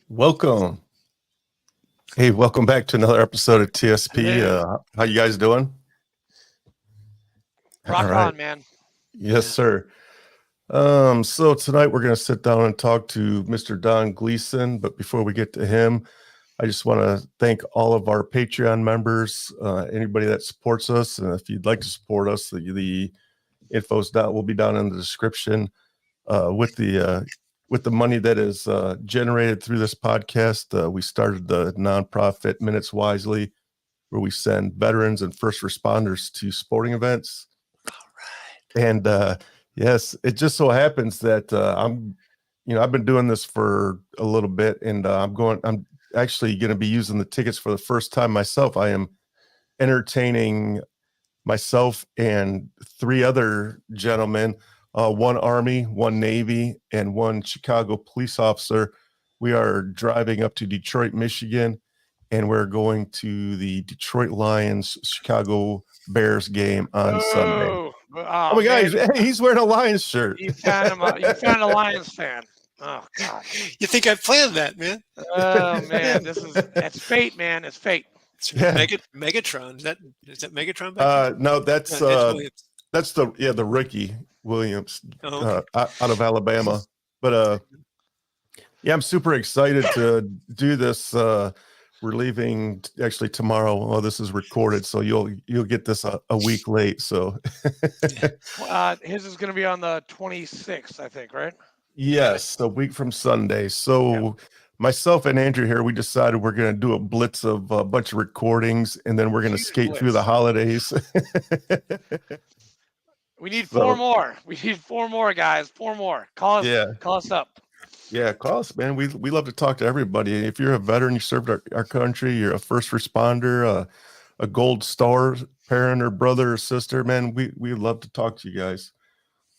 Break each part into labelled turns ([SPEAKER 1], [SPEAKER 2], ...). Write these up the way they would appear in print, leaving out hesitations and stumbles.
[SPEAKER 1] Welcome. Hey, welcome back to another episode of TSP. How you guys doing?
[SPEAKER 2] Rock
[SPEAKER 1] All right.
[SPEAKER 2] on, man.
[SPEAKER 1] Yes, sir. So tonight we're going to sit down and talk to Mr. Don Gleason. But before we get to him, I just want to thank all of our Patreon members, anybody that supports us. And if you'd like to support us, the info's down will be down in the description. With the money that is generated through this podcast, we started the nonprofit Minutes Wisely, where we send veterans and first responders to sporting events.
[SPEAKER 3] All right.
[SPEAKER 1] And yes, it just so happens that I've been doing this for a little bit, and I'm actually going to be using the tickets for the first time myself. I am entertaining myself and three other gentlemen, one Army, one Navy, and one Chicago police officer. We are driving up to Detroit, Michigan, and we're going to the Detroit Lions Chicago Bears game on Sunday.
[SPEAKER 2] Oh
[SPEAKER 1] my God, he's wearing a Lions shirt.
[SPEAKER 2] You found a Lions fan. Oh God.
[SPEAKER 3] You think I planned that, man?
[SPEAKER 2] Oh man, that's fate, man. It's fate.
[SPEAKER 1] Yeah.
[SPEAKER 3] Megatron. Is that Megatron back
[SPEAKER 1] No, that's the Ricky Williams out of Alabama. But I'm super excited to do this. We're leaving actually tomorrow. Oh, this is recorded, so you'll get this a week late. So
[SPEAKER 2] his is going to be on the 26th, I think, right?
[SPEAKER 1] Yes, a week from Sunday. So myself and Andrew here, we decided we're going to do a blitz of a bunch of recordings, and then we're going to skate through the holidays.
[SPEAKER 2] We need four more. We need four more, guys. Four more. Call us up.
[SPEAKER 1] Yeah, call us, man. We love to talk to everybody. If you're a veteran, you served our country, you're a first responder, a gold star parent or brother or sister, man, we love to talk to you guys.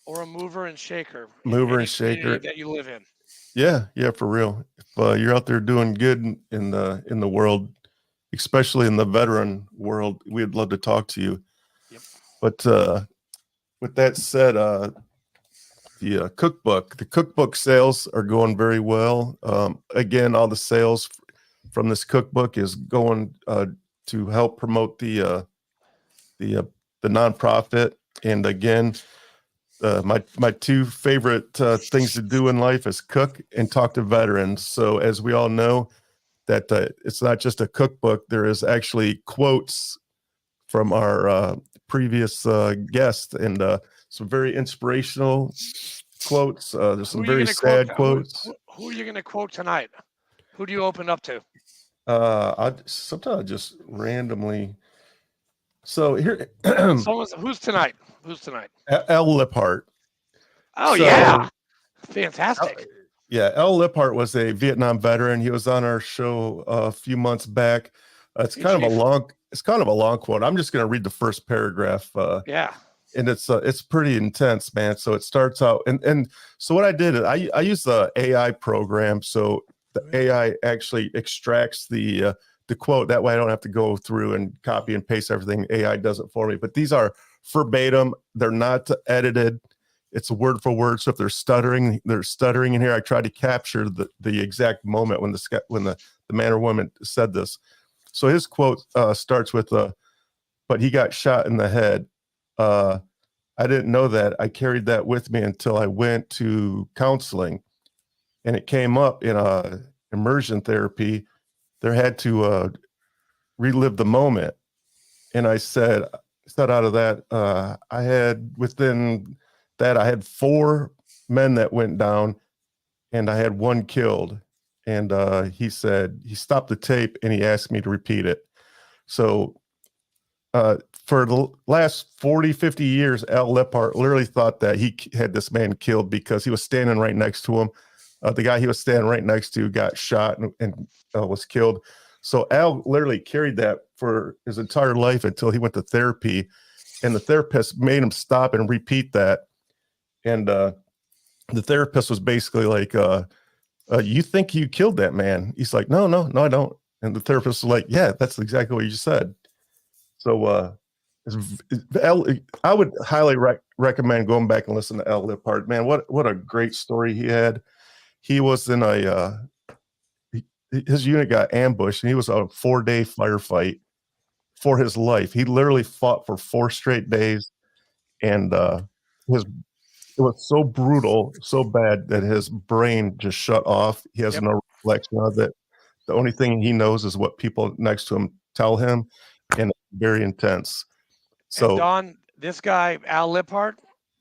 [SPEAKER 2] Or a mover and shaker.
[SPEAKER 1] Shaker
[SPEAKER 2] that you live in.
[SPEAKER 1] Yeah, for real. If you're out there doing good in the world, especially in the veteran world, we'd love to talk to you.
[SPEAKER 2] Yep.
[SPEAKER 1] But with that said, the cookbook sales are going very well. Again, all the sales from this cookbook is going to help promote the nonprofit. And again, my two favorite things to do in life is cook and talk to veterans. So as we all know, that it's not just a cookbook. There is actually quotes from our previous guest, and some very inspirational quotes. There's some very sad quotes.
[SPEAKER 2] Who are you going to quote tonight? Who do you open up to?
[SPEAKER 1] Sometimes I just randomly. So here,
[SPEAKER 2] who's tonight?
[SPEAKER 1] L. Liphart.
[SPEAKER 2] Oh, yeah. Fantastic.
[SPEAKER 1] L. Liphart was a Vietnam veteran. He was on our show a few months back. It's kind of a long quote. I'm just going to read the first paragraph. And it's pretty intense, man. So it starts out, and so what I did is I use the AI program. So the AI actually extracts the quote. That way I don't have to go through and copy and paste everything. AI does it for me. But these are verbatim. They're not edited. It's word for word. So if they're stuttering in here. I try to capture the exact moment when the man or woman said this. So his quote starts with, "But he got shot in the head. I didn't know that. I carried that with me until I went to counseling, and it came up in immersion therapy. There had to relive the moment." And I said out of that, I had 4 men that went down, and I had 1 killed. And he said he stopped the tape and he asked me to repeat it. So for the last 40, 50 years, Al Liphart literally thought that he had this man killed because he was standing right next to him. The guy he was standing right next to got shot and was killed. So Al literally carried that for his entire life until he went to therapy, and the therapist made him stop and repeat that. And the therapist was basically like, "You think you killed that man?" He's like, no, I don't. And the therapist was like, "Yeah, that's exactly what you said." So I would highly recommend going back and listen to Al Liphart. Man, what a great story he had. He was in his unit got ambushed, and he was on a 4-day firefight for his life. He literally fought for 4 straight days, and it was so brutal, so bad that his brain just shut off. He has no reflection of it. The only thing he knows is what people next to him tell him, and it's very intense. So,
[SPEAKER 2] and Don, this guy, Al Liphart,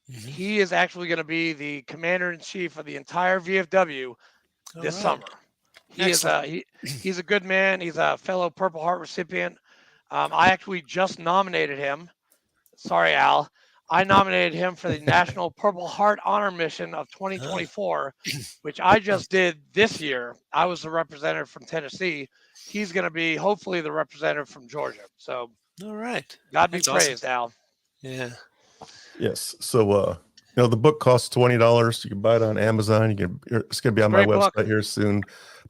[SPEAKER 2] he is actually going to be the commander-in-chief of the entire VFW this summer. He's a good man. He's a fellow Purple Heart recipient. I actually just nominated him. Sorry, Al. I nominated him for the National Purple Heart Honor Mission of 2024, which I just did this year. I was the representative from Tennessee. He's going to be hopefully the representative from Georgia. So,
[SPEAKER 3] all right.
[SPEAKER 2] God be praised, Al.
[SPEAKER 3] Yeah.
[SPEAKER 1] Yes. So, the book costs $20. You can buy it on Amazon. It's going to be on my website here soon.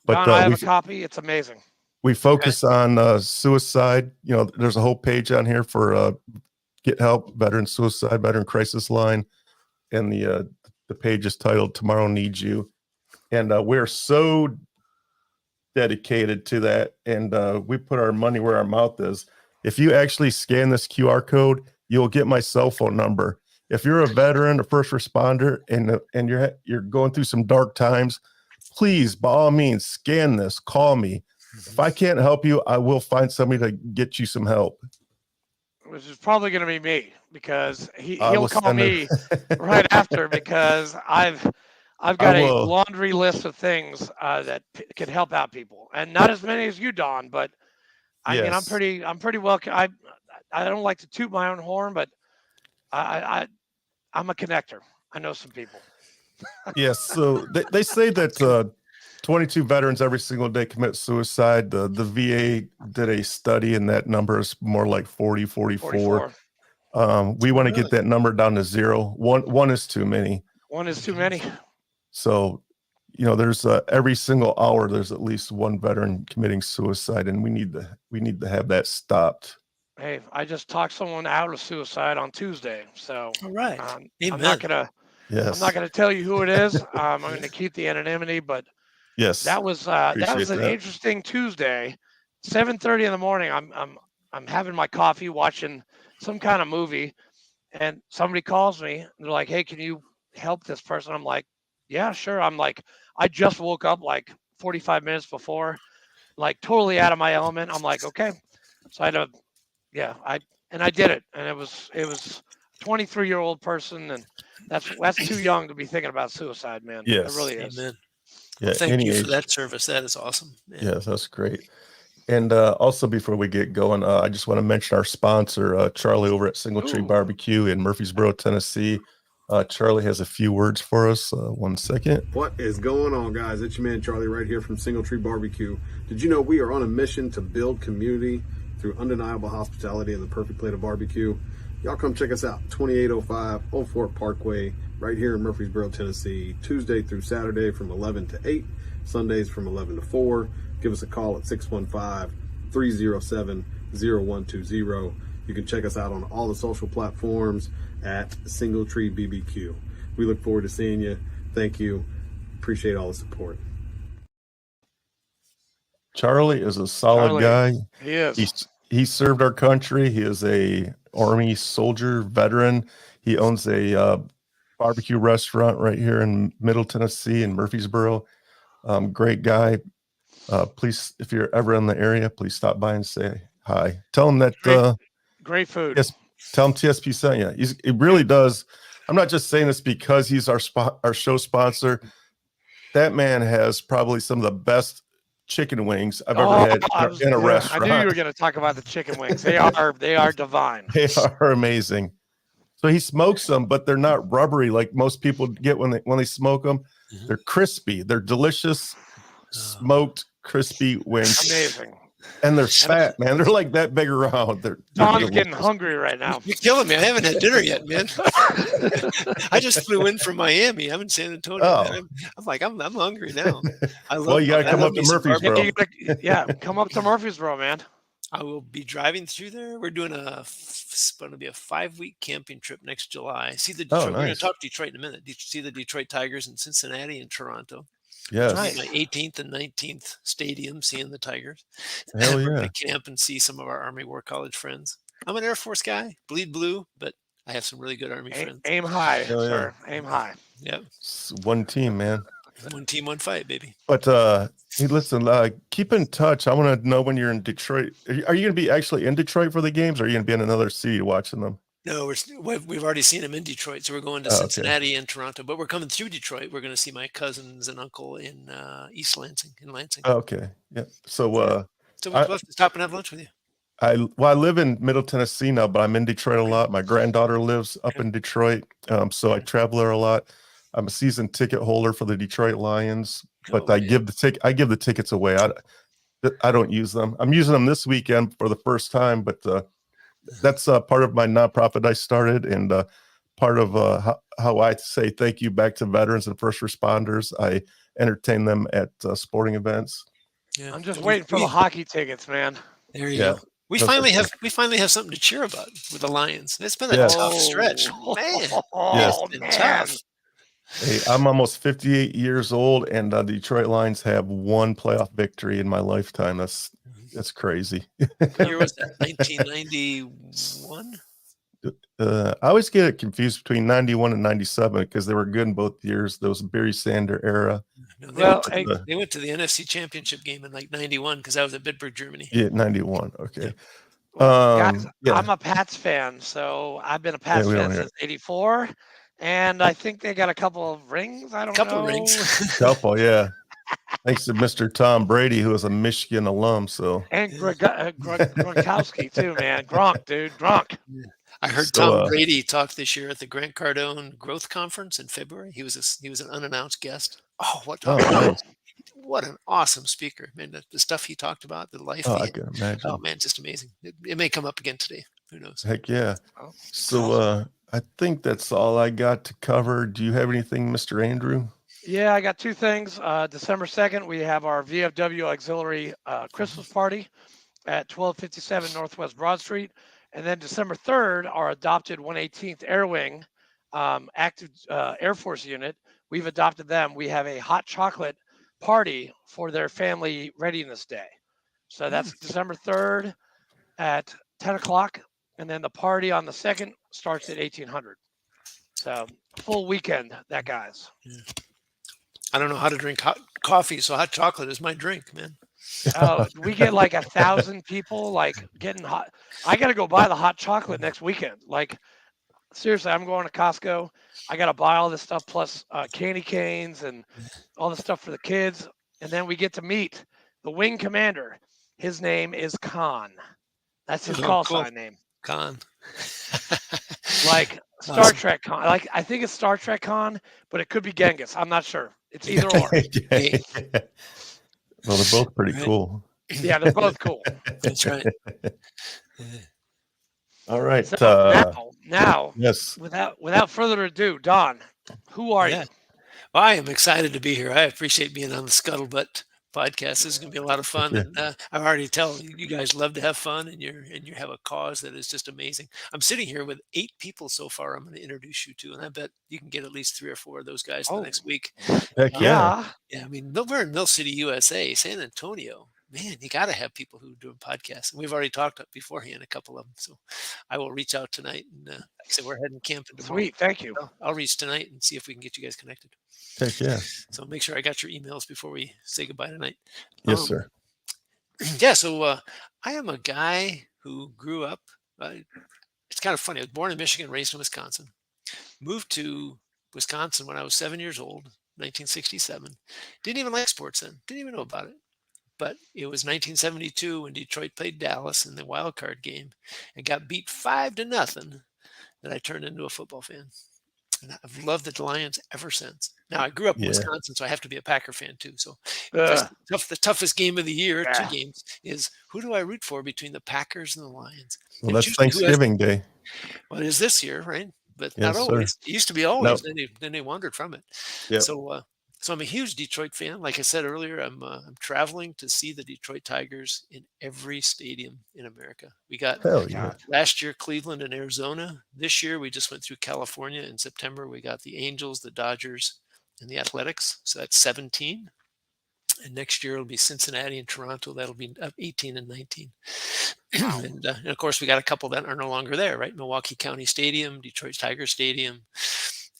[SPEAKER 1] But
[SPEAKER 2] Don, I have a copy. It's amazing.
[SPEAKER 1] We focus on suicide. There's a whole page on here for get help, veteran suicide, veteran crisis line, and the page is titled "Tomorrow Needs You," and we're so dedicated to that, and we put our money where our mouth is. If you actually scan this QR code, you'll get my cell phone number. If you're a veteran, a first responder, and you're going through some dark times, please, by all means, scan this. Call me. If I can't help you, I will find somebody to get you some help.
[SPEAKER 2] Which is probably going to be me, because he'll call me right after, because I've got a laundry list of things that can help out people, and not as many as you, Don. But I mean, I'm pretty well. I don't like to toot my own horn, but I'm a connector. I know some people.
[SPEAKER 1] Yes. So they say that 22 veterans every single day commit suicide. The VA did a study, and that number is more like 44. We want to get that number down to 0. One is too many.
[SPEAKER 2] One is too many.
[SPEAKER 1] So, there's every single hour there's at least one veteran committing suicide, and we need to have that stopped.
[SPEAKER 2] Hey, I just talked someone out of suicide on Tuesday. So,
[SPEAKER 3] all right.
[SPEAKER 2] I'm not gonna tell you who it is. I'm going to keep the anonymity, but.
[SPEAKER 1] Yes,
[SPEAKER 2] that was an interesting Tuesday, 7:30 in the morning. I'm having my coffee, watching some kind of movie, and somebody calls me. And they're like, "Hey, can you help this person?" I'm like, "Yeah, sure." I'm like, I just woke up like 45 minutes before, like totally out of my element. I'm like, okay, so I had I did it, and it was a 23-year-old person, and that's too young to be thinking about suicide, man.
[SPEAKER 1] Yes,
[SPEAKER 2] it really is.
[SPEAKER 3] Amen.
[SPEAKER 1] Yeah,
[SPEAKER 3] well, thank you for that service. That is awesome. Man.
[SPEAKER 1] Yes, that's great. And also, before we get going, I just want to mention our sponsor, Charlie over at Single Tree Barbecue in Murfreesboro, Tennessee. Charlie has a few words for us. 1 second.
[SPEAKER 4] What is going on, guys? It's your man Charlie right here from Single Tree Barbecue. Did you know we are on a mission to build community through undeniable hospitality and the perfect plate of barbecue? Y'all come check us out, 2805 Old Fort Parkway, right here in Murfreesboro, Tennessee, Tuesday through Saturday from 11 to 8, Sundays from 11 to 4. Give us a call at 615-307-0120. You can check us out on all the social platforms at Single Tree BBQ. We look forward to seeing you. Thank you. Appreciate all the support.
[SPEAKER 1] Charlie is a solid guy.
[SPEAKER 2] He is.
[SPEAKER 1] He served our country. He is a Army soldier veteran. He owns a barbecue restaurant right here in Middle Tennessee in Murfreesboro. Great guy. Please, if you're ever in the area, please stop by and say hi. Tell him that
[SPEAKER 2] great food.
[SPEAKER 1] Yes, tell him TSP sent you. He really does. I'm not just saying this because he's our show sponsor. That man has probably some of the best chicken wings I've ever had in a restaurant.
[SPEAKER 2] I knew you were going to talk about the chicken wings. They are divine.
[SPEAKER 1] They are amazing. So he smokes them, but they're not rubbery like most people get when they smoke them. Mm-hmm. They're crispy. They're delicious, smoked, crispy wings.
[SPEAKER 2] Amazing.
[SPEAKER 1] And they're fat, man. They're like that big around.
[SPEAKER 2] Don's getting hungry right now.
[SPEAKER 3] You're killing me. I haven't had dinner yet, man. I just flew in from Miami. I'm in San Antonio. Oh. I'm hungry now.
[SPEAKER 1] Well, you got to come up to Murfreesboro.
[SPEAKER 2] Come up to Murfreesboro, man.
[SPEAKER 3] I will be driving through there. We're doing it's going to be a 5-week camping trip next July. See the Detroit. We're going to talk Detroit in a minute. See the Detroit Tigers in Cincinnati and Toronto.
[SPEAKER 1] Yes.
[SPEAKER 3] Nice. My 18th and 19th stadium, seeing the Tigers.
[SPEAKER 1] Hell
[SPEAKER 3] We're
[SPEAKER 1] yeah.
[SPEAKER 3] going to camp and see some of our Army War College friends. I'm an Air Force guy, bleed blue, but I have some really good Army friends.
[SPEAKER 2] Aim high,
[SPEAKER 1] Hell
[SPEAKER 2] sir.
[SPEAKER 1] Yeah.
[SPEAKER 2] Aim high.
[SPEAKER 3] Yep.
[SPEAKER 1] It's one team, man.
[SPEAKER 3] One team, one fight, baby.
[SPEAKER 1] But hey, listen, keep in touch. I want to know when you're in Detroit. Are you going to be actually in Detroit for the games, or are you going to be in another city watching them?
[SPEAKER 3] No, we've already seen them in Detroit, so we're going to Cincinnati and Toronto. But we're coming through Detroit. We're going to see my cousins and uncle in East Lansing, in Lansing.
[SPEAKER 1] Okay, yeah. So
[SPEAKER 3] we'll have to stop and have lunch with you.
[SPEAKER 1] I live in Middle Tennessee now, but I'm in Detroit a lot. My granddaughter lives up in Detroit, so I travel there a lot. I'm a season ticket holder for the Detroit Lions, but I give the tickets away. I don't use them. I'm using them this weekend for the first time, but that's part of my nonprofit I started, and part of how I say thank you back to veterans and first responders. I entertain them at sporting events.
[SPEAKER 2] Yeah. I'm just waiting for the hockey tickets, man.
[SPEAKER 3] There you go. We finally have something to cheer about with the Lions. It's been a tough stretch, man.
[SPEAKER 1] Yes,
[SPEAKER 3] it's tough.
[SPEAKER 1] Hey, I'm almost 58 years old, and the Detroit Lions have one playoff victory in my lifetime. That's crazy.
[SPEAKER 3] What year was that? 1991?
[SPEAKER 1] I always get it confused between 91 and 97 because they were good in both years. Those Barry Sander era.
[SPEAKER 3] No, they went to the NFC Championship game in like 91 because I was at Bitburg, Germany.
[SPEAKER 1] Yeah, 91. Okay.
[SPEAKER 2] Guys, I'm a Pats fan, so I've been a Pats fan since '84. And I think they got a couple of rings. I don't know.
[SPEAKER 3] Couple rings.
[SPEAKER 1] Couple, yeah. Thanks to Mr. Tom Brady, who is a Michigan alum. So
[SPEAKER 2] and Gronkowski too, man. Gronk, dude, Gronk.
[SPEAKER 3] I heard Tom Brady talk this year at the Grant Cardone Growth Conference in February. He was an unannounced guest. Oh, what an awesome speaker, man! The stuff he talked about, the life.
[SPEAKER 1] I can imagine.
[SPEAKER 3] Oh man, just amazing. It may come up again today. Who knows?
[SPEAKER 1] Heck yeah. So I think that's all I got to cover. Do you have anything, Mr. Andrew?
[SPEAKER 2] Yeah, I got two things. December 2nd, we have our VFW Auxiliary Christmas party at 1257 Northwest Broad Street. And then December 3rd, our adopted 118th Air Wing active Air Force unit, we've adopted them. We have a hot chocolate party for their family readiness day. So that's December 3rd at 10 o'clock. And then the party on the 2nd starts at 1800. So full weekend, that guys.
[SPEAKER 3] Yeah. I don't know how to drink hot coffee, so hot chocolate is my drink, man.
[SPEAKER 2] Oh, we get like 1,000 people like getting hot. I got to go buy the hot chocolate next weekend. Like seriously, I'm going to Costco. I got to buy all this stuff plus candy canes and all the stuff for the kids. And then we get to meet the wing commander. His name is Khan. That's his call sign name.
[SPEAKER 3] Khan.
[SPEAKER 2] Like Star Trek Khan. Like I think it's Star Trek Khan, but it could be Genghis. I'm not sure. It's either or.
[SPEAKER 1] Well, they're both pretty cool.
[SPEAKER 2] Yeah, they're both cool.
[SPEAKER 3] That's right.
[SPEAKER 1] All right.
[SPEAKER 2] So now,
[SPEAKER 1] yes.
[SPEAKER 2] Without further ado, Don, who are you?
[SPEAKER 3] Well, I am excited to be here. I appreciate being on the Scuttlebutt Podcast. This is going to be a lot of fun. And I already tell you guys love to have fun, and you have a cause that is just amazing. I'm sitting here with 8 people so far. I'm going to introduce you to, and I bet you can get at least 3 or 4 of those guys the next week.
[SPEAKER 1] Heck yeah.
[SPEAKER 3] Yeah. I mean, we're in Mill City, USA, San Antonio. Man, you got to have people who are doing podcasts. And we've already talked beforehand, a couple of them. So I will reach out tonight. And like I said, we're heading camping tomorrow.
[SPEAKER 2] Sweet. Thank you.
[SPEAKER 3] So I'll reach tonight and see if we can get you guys connected.
[SPEAKER 1] Heck yeah.
[SPEAKER 3] So make sure I got your emails before we say goodbye tonight.
[SPEAKER 1] Yes, sir.
[SPEAKER 3] Yeah. So I am a guy who grew up. It's kind of funny. I was born in Michigan, raised in Wisconsin. Moved to Wisconsin when I was 7 years old, 1967. Didn't even like sports then. Didn't even know about it. But it was 1972 when Detroit played Dallas in the wild card game and got beat 5-0 that I turned into a football fan. And I've loved the Lions ever since. Now, I grew up in Wisconsin, so I have to be a Packer fan too. So the toughest game of the year, 2 games, is who do I root for between the Packers and the Lions?
[SPEAKER 1] Well, that's Thanksgiving Day.
[SPEAKER 3] Well, it is this year, right? But not always. Sir. It used to be always. Nope. Then they wandered from it. Yep. So I'm a huge Detroit fan. Like I said earlier, I'm traveling to see the Detroit Tigers in every stadium in America. We got last year Cleveland and Arizona. This year we just went through California in September. We got the Angels, the Dodgers, in the athletics. So that's 17. And next year it'll be Cincinnati and Toronto. That'll be up 18 and 19. Wow. And of course, we got a couple that are no longer there, right? Milwaukee County Stadium, Detroit Tiger Stadium.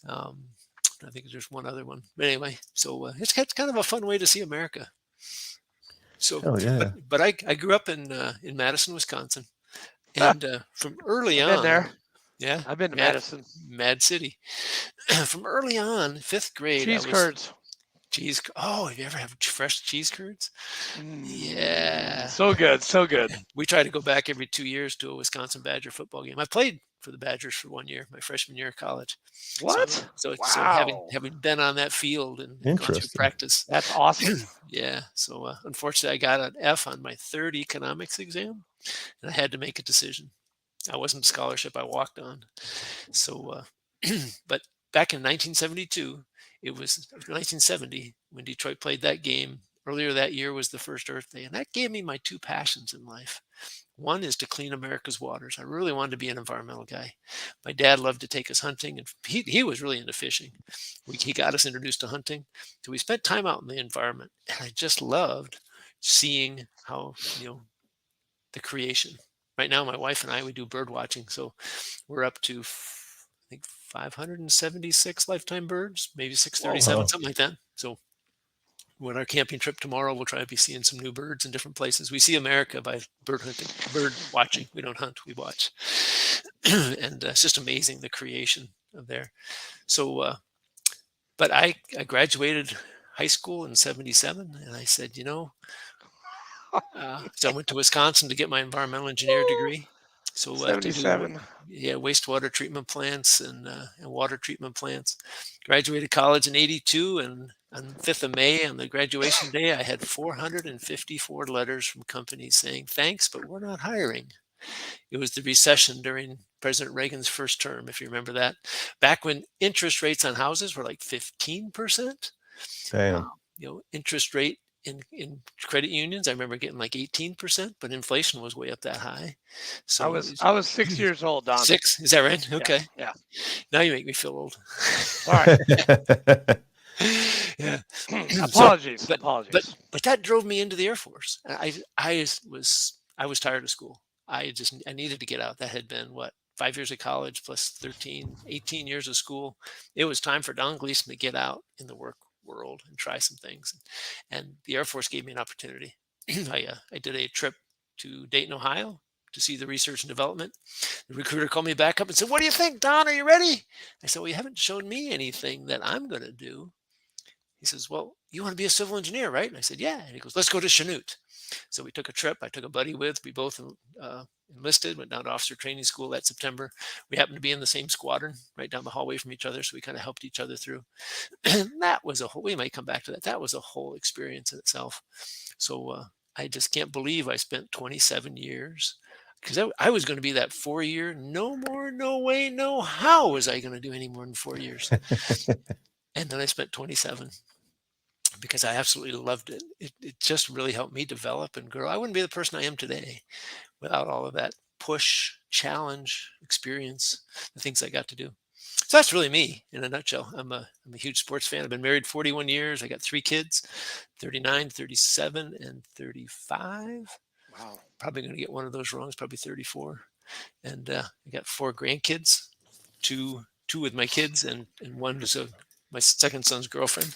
[SPEAKER 3] I think there's one other one. But anyway, so it's kind of a fun way to see America. So, but I grew up in Madison, Wisconsin. And from early on,
[SPEAKER 2] there.
[SPEAKER 3] Yeah,
[SPEAKER 2] I've been to Madison,
[SPEAKER 3] Mad City. From early on, 5th grade,
[SPEAKER 2] cheese curds.
[SPEAKER 3] Cheese. Oh, have you ever had fresh cheese curds? Yeah,
[SPEAKER 2] so good, so good.
[SPEAKER 3] We try to go back every 2 years to a Wisconsin Badger football game. I played for the Badgers for 1 year, my freshman year of college.
[SPEAKER 2] What?
[SPEAKER 3] So having been on that field and gone through practice,
[SPEAKER 2] that's awesome.
[SPEAKER 3] Yeah. So unfortunately, I got an F on my third economics exam, and I had to make a decision. I wasn't a scholarship; I walked on. So, but back in 1972, it was 1970 when Detroit played that game. Earlier that year was the first Earth Day, and that gave me my two passions in life. One is to clean America's waters. I really wanted to be an environmental guy. My dad loved to take us hunting, and he was really into fishing. He got us introduced to hunting. So we spent time out in the environment, and I just loved seeing how, the creation. Right now, my wife and I, we do bird watching. So we're up to, I think, 576 lifetime birds, maybe 637, something like that. So when our camping trip tomorrow, we'll try to be seeing some new birds in different places. We see America by bird watching. We don't hunt, we watch. And it's just amazing, the creation of there. So, but I graduated high school in 77, and I said, so I went to Wisconsin to get my environmental engineer degree. So
[SPEAKER 2] 77.
[SPEAKER 3] Wastewater treatment plants and water treatment plants. Graduated college in 82, and on 5th of May, on the graduation day, I had 454 letters from companies saying, thanks, but we're not hiring. It was the recession during President Reagan's first term, if you remember that. Back when interest rates on houses were like 15%.
[SPEAKER 1] Damn.
[SPEAKER 3] Interest rate in credit unions, I remember getting like 18%, but inflation was way up that high. So
[SPEAKER 2] I was 6 years old, Don.
[SPEAKER 3] 6? Is that right? Okay.
[SPEAKER 2] Yeah.
[SPEAKER 3] Now you make me feel old.
[SPEAKER 2] All right.
[SPEAKER 3] Yeah.
[SPEAKER 2] Apologies.
[SPEAKER 3] But that drove me into the Air Force. I was tired of school. I needed to get out. That had been 5 years of college plus 18 years of school. It was time for Don Gleason to get out in the work world and try some things. And the Air Force gave me an opportunity. I did a trip to Dayton, Ohio to see the research and development. The recruiter called me back up and said, what do you think, Don? Are you ready? I said, well, you haven't shown me anything that I'm going to do. He says, well, you want to be a civil engineer, right? And I said, yeah. And he goes, let's go to Chanute. So we took a trip. I took a buddy with. We both enlisted, went down to officer training school that September. We happened to be in the same squadron right down the hallway from each other. So we kind of helped each other through. And that was we might come back to that. That was a whole experience in itself. So I just can't believe I spent 27 years because I was going to be that 4-year, no more, no way, no how was I going to do any more than 4 years. And then I spent 27 because I absolutely loved it. It just really helped me develop and grow. I wouldn't be the person I am today without all of that push, challenge, experience, the things I got to do. So that's really me in a nutshell. I'm a huge sports fan. I've been married 41 years. I got 3 kids, 39, 37, and 35. Wow. Probably going to get one of those wrong. It's probably 34. And I got 4 grandkids, two with my kids, and one who's my second son's girlfriend.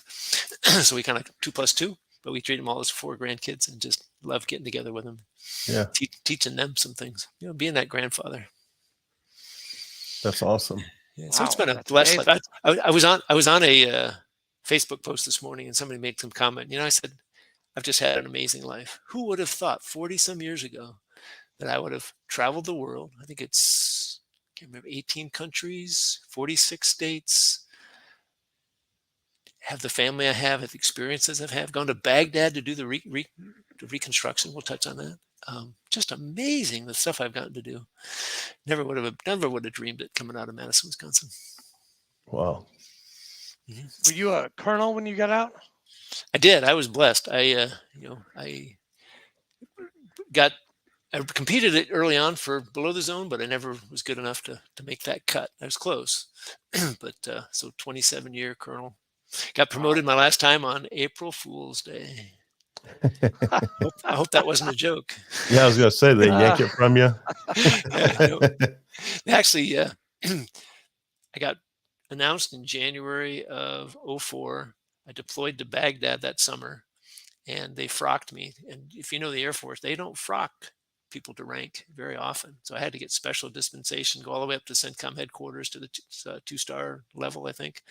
[SPEAKER 3] So we kind of 2 plus 2, but we treat them all as 4 grandkids and just love getting together with them.
[SPEAKER 1] Yeah.
[SPEAKER 3] Teaching them some things, being that grandfather.
[SPEAKER 1] That's awesome.
[SPEAKER 3] Yeah, so it's been a blessed life. I was on a Facebook post this morning, and somebody made some comment. I said, I've just had an amazing life. Who would have thought 40 some years ago that I would have traveled the world? I think I can't remember, 18 countries, 46 states, have the family I have the experiences I've had, gone to Baghdad to do the reconstruction. We'll touch on that. Just amazing, the stuff I've gotten to do. Never would have dreamed it coming out of Madison, Wisconsin.
[SPEAKER 1] Wow.
[SPEAKER 3] Mm-hmm.
[SPEAKER 2] Were you a colonel when you got out?
[SPEAKER 3] I did. I was blessed. I competed it early on for below the zone, but I never was good enough to make that cut. I was close, but so 27-year colonel. Got promoted my last time on April Fool's Day. I hope that wasn't a joke.
[SPEAKER 1] Yeah, I was gonna say they yank it from you.
[SPEAKER 3] Actually, I got announced in January of 04. I deployed to Baghdad that summer, and they frocked me. And if you know the Air Force, they don't frock people to rank very often. So I had to get special dispensation, go all the way up to CENTCOM headquarters to the 2-star level, I think.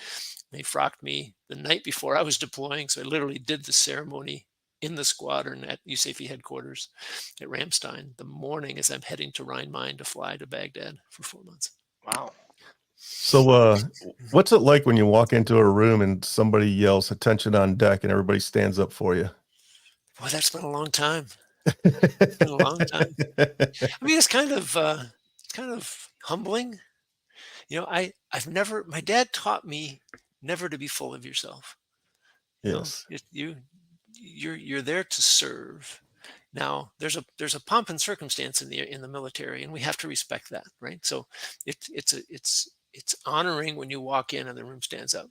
[SPEAKER 3] They frocked me the night before I was deploying. So I literally did the ceremony in the squadron at USAFE headquarters at Ramstein the morning as I'm heading to Rhine-Main to fly to Baghdad for 4 months.
[SPEAKER 2] Wow.
[SPEAKER 1] So what's it like when you walk into a room and somebody yells "attention on deck" and everybody stands up for you?
[SPEAKER 3] Boy, that's been a long time. It's been a long time. I mean, it's kind of humbling. You know, my dad taught me never to be full of yourself.
[SPEAKER 1] Yes.
[SPEAKER 3] You're there to serve. Now there's a pomp and circumstance in the military, and we have to respect that, right? So it's honoring when you walk in and the room stands up,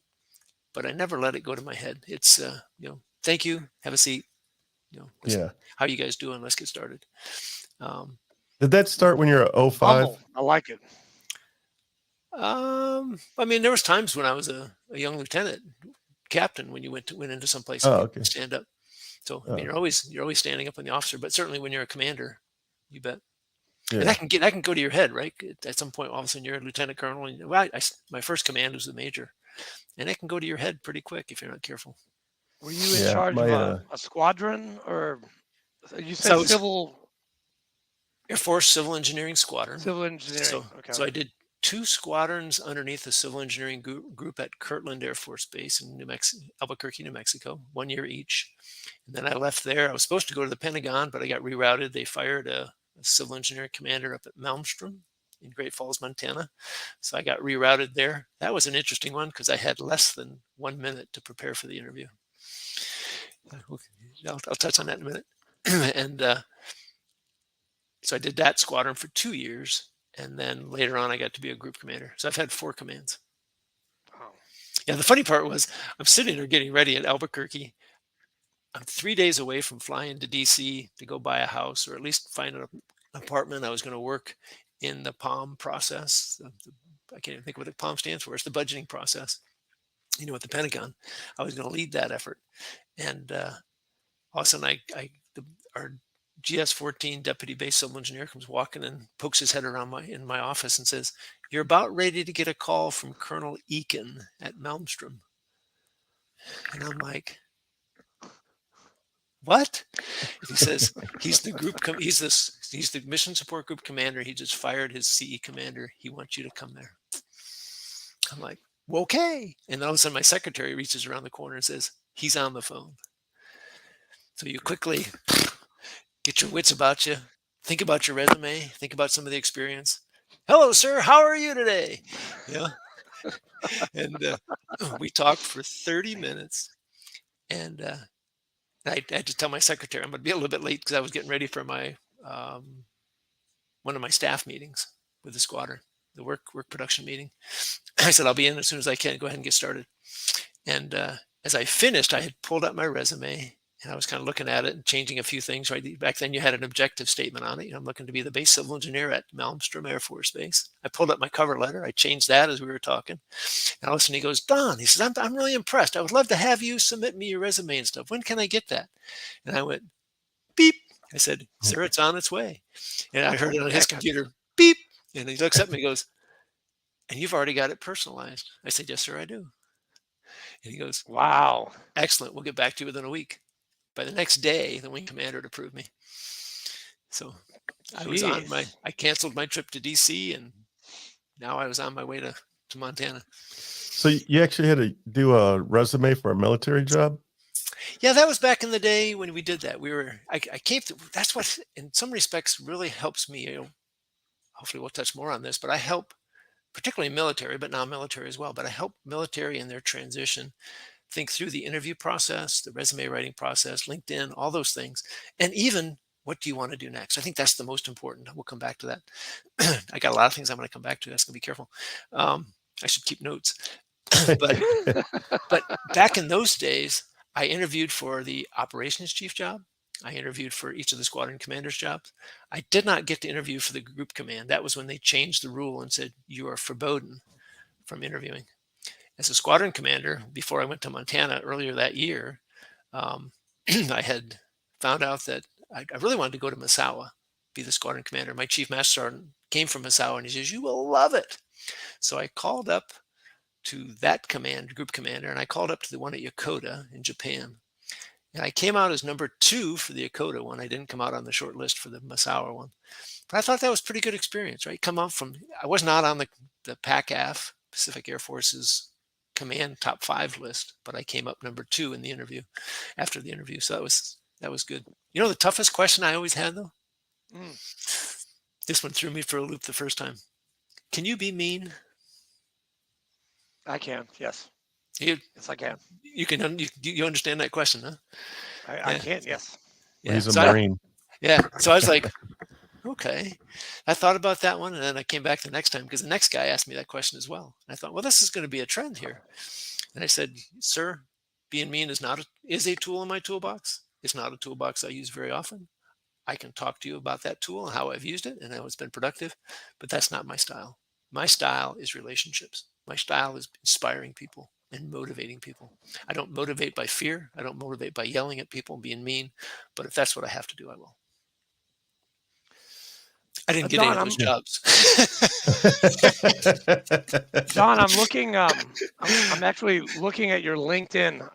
[SPEAKER 3] but I never let it go to my head. It's thank you, have a seat. How you guys doing? Let's get started.
[SPEAKER 1] Did that start when you're 05?
[SPEAKER 2] I like it.
[SPEAKER 3] I mean, there was times when I was a young lieutenant captain when you went into some place and stand up. So I mean, you're always standing up when the officer, but certainly when you're a commander, you bet. Yeah. And that can go to your head, right? At some point, all of a sudden you're a lieutenant colonel, and my first command was a major, and it can go to your head pretty quick if you're not careful.
[SPEAKER 2] Were you in charge of a squadron, or you said civil?
[SPEAKER 3] Air Force Civil Engineering Squadron.
[SPEAKER 2] Civil engineering.
[SPEAKER 3] So I did 2 squadrons underneath the civil engineering group at Kirtland Air Force Base in Albuquerque, New Mexico, 1 year each. And then I left there. I was supposed to go to the Pentagon, but I got rerouted. They fired a civil engineering commander up at Malmstrom in Great Falls, Montana. So I got rerouted there. That was an interesting one because I had less than 1 minute to prepare for the interview. I'll touch on that in a minute. And so I did that squadron for 2 years. And then later on, I got to be a group commander. So I've had 4 commands. Wow. Yeah, the funny part was I'm sitting there getting ready at Albuquerque. I'm 3 days away from flying to DC to go buy a house, or at least find an apartment. I was going to work in the POM process. I can't even think what the POM stands for. It's the budgeting process. At the Pentagon, I was going to lead that effort. And all of a sudden, our GS-14 deputy base civil engineer comes walking and pokes his head around in my office and says, "You're about ready to get a call from Colonel Eakin at Malmstrom." And I'm like, "What?" He says, "He's the he's the mission support group commander. He just fired his CE commander. He wants you to come there." I'm like, "Well, okay." And all of a sudden my secretary reaches around the corner and says, "He's on the phone." So you quickly get your wits about you, think about your resume, think about some of the experience. "Hello, sir. How are you today?" Yeah. And we talked for 30 minutes. And I had to tell my secretary I'm going to be a little bit late because I was getting ready for my one of my staff meetings with the squadron, the work production meeting. I said, "I'll be in as soon as I can. Go ahead and get started." And as I finished, I had pulled up my resume. And I was kind of looking at it and changing a few things. Right back then, you had an objective statement on it. I'm looking to be the base civil engineer at Malmstrom Air Force Base. I pulled up my cover letter. I changed that as we were talking. And all of a sudden, he goes, "Don," he says, I'm really impressed. I would love to have you submit me your resume and stuff. When can I get that?" And I went, "Beep." I said, "Sir, it's on its way." And I heard it on his computer, beep. And he looks at me and goes, "And you've already got it personalized." I said, "Yes, sir, I do." And he goes, "Wow, excellent. We'll get back to you within a week." By the next day, the wing commander had approved me. So I canceled my trip to DC, and now I was on my way to Montana.
[SPEAKER 1] So you actually had to do a resume for a military job?
[SPEAKER 3] Yeah, that was back in the day when we did that. I came to, that's what in some respects really helps me. Hopefully we'll touch more on this, but I help particularly military, but non-military as well. But I help military in their transition think through the interview process, the resume writing process, LinkedIn, all those things. And even what do you want to do next? I think that's the most important. We'll come back to that. I got a lot of things I'm going to come back to. That's going to be careful. I should keep notes. but back in those days, I interviewed for the operations chief job. I interviewed for each of the squadron commanders' jobs. I did not get to interview for the group command. That was when they changed the rule and said, you are forbidden from interviewing. As a squadron commander, before I went to Montana earlier that year, I had found out that I really wanted to go to Misawa, be the squadron commander. My chief master sergeant came from Misawa, and he says, you will love it. So I called up to that group commander, and I called up to the one at Yokota in Japan. And I came out as number 2 for the Yokota one. I didn't come out on the short list for the Misawa one. But I thought that was pretty good experience, right? I was not on the PACAF, Pacific Air Force's command top 5 list, but I came up number 2 in the interview, after the interview. So that was good. You know, the toughest question I always had, though? This one threw me for a loop the first time. Can you be mean?
[SPEAKER 2] I can, yes.
[SPEAKER 3] Yes,
[SPEAKER 2] I can.
[SPEAKER 3] You understand that question, huh?
[SPEAKER 2] I can, yes.
[SPEAKER 1] Yeah. He's a Marine.
[SPEAKER 3] So I was like, okay. I thought about that one, and then I came back the next time because the next guy asked me that question as well. And I thought, well, this is going to be a trend here. And I said, sir, being mean is a tool in my toolbox. It's not a toolbox I use very often. I can talk to you about that tool and how I've used it and how it's been productive, but that's not my style. My style is relationships. My style is inspiring people and motivating people. I don't motivate by fear. I don't motivate by yelling at people and being mean, but if that's what I have to do, I will. I didn't get any of those jobs.
[SPEAKER 2] Don, I'm actually looking at your LinkedIn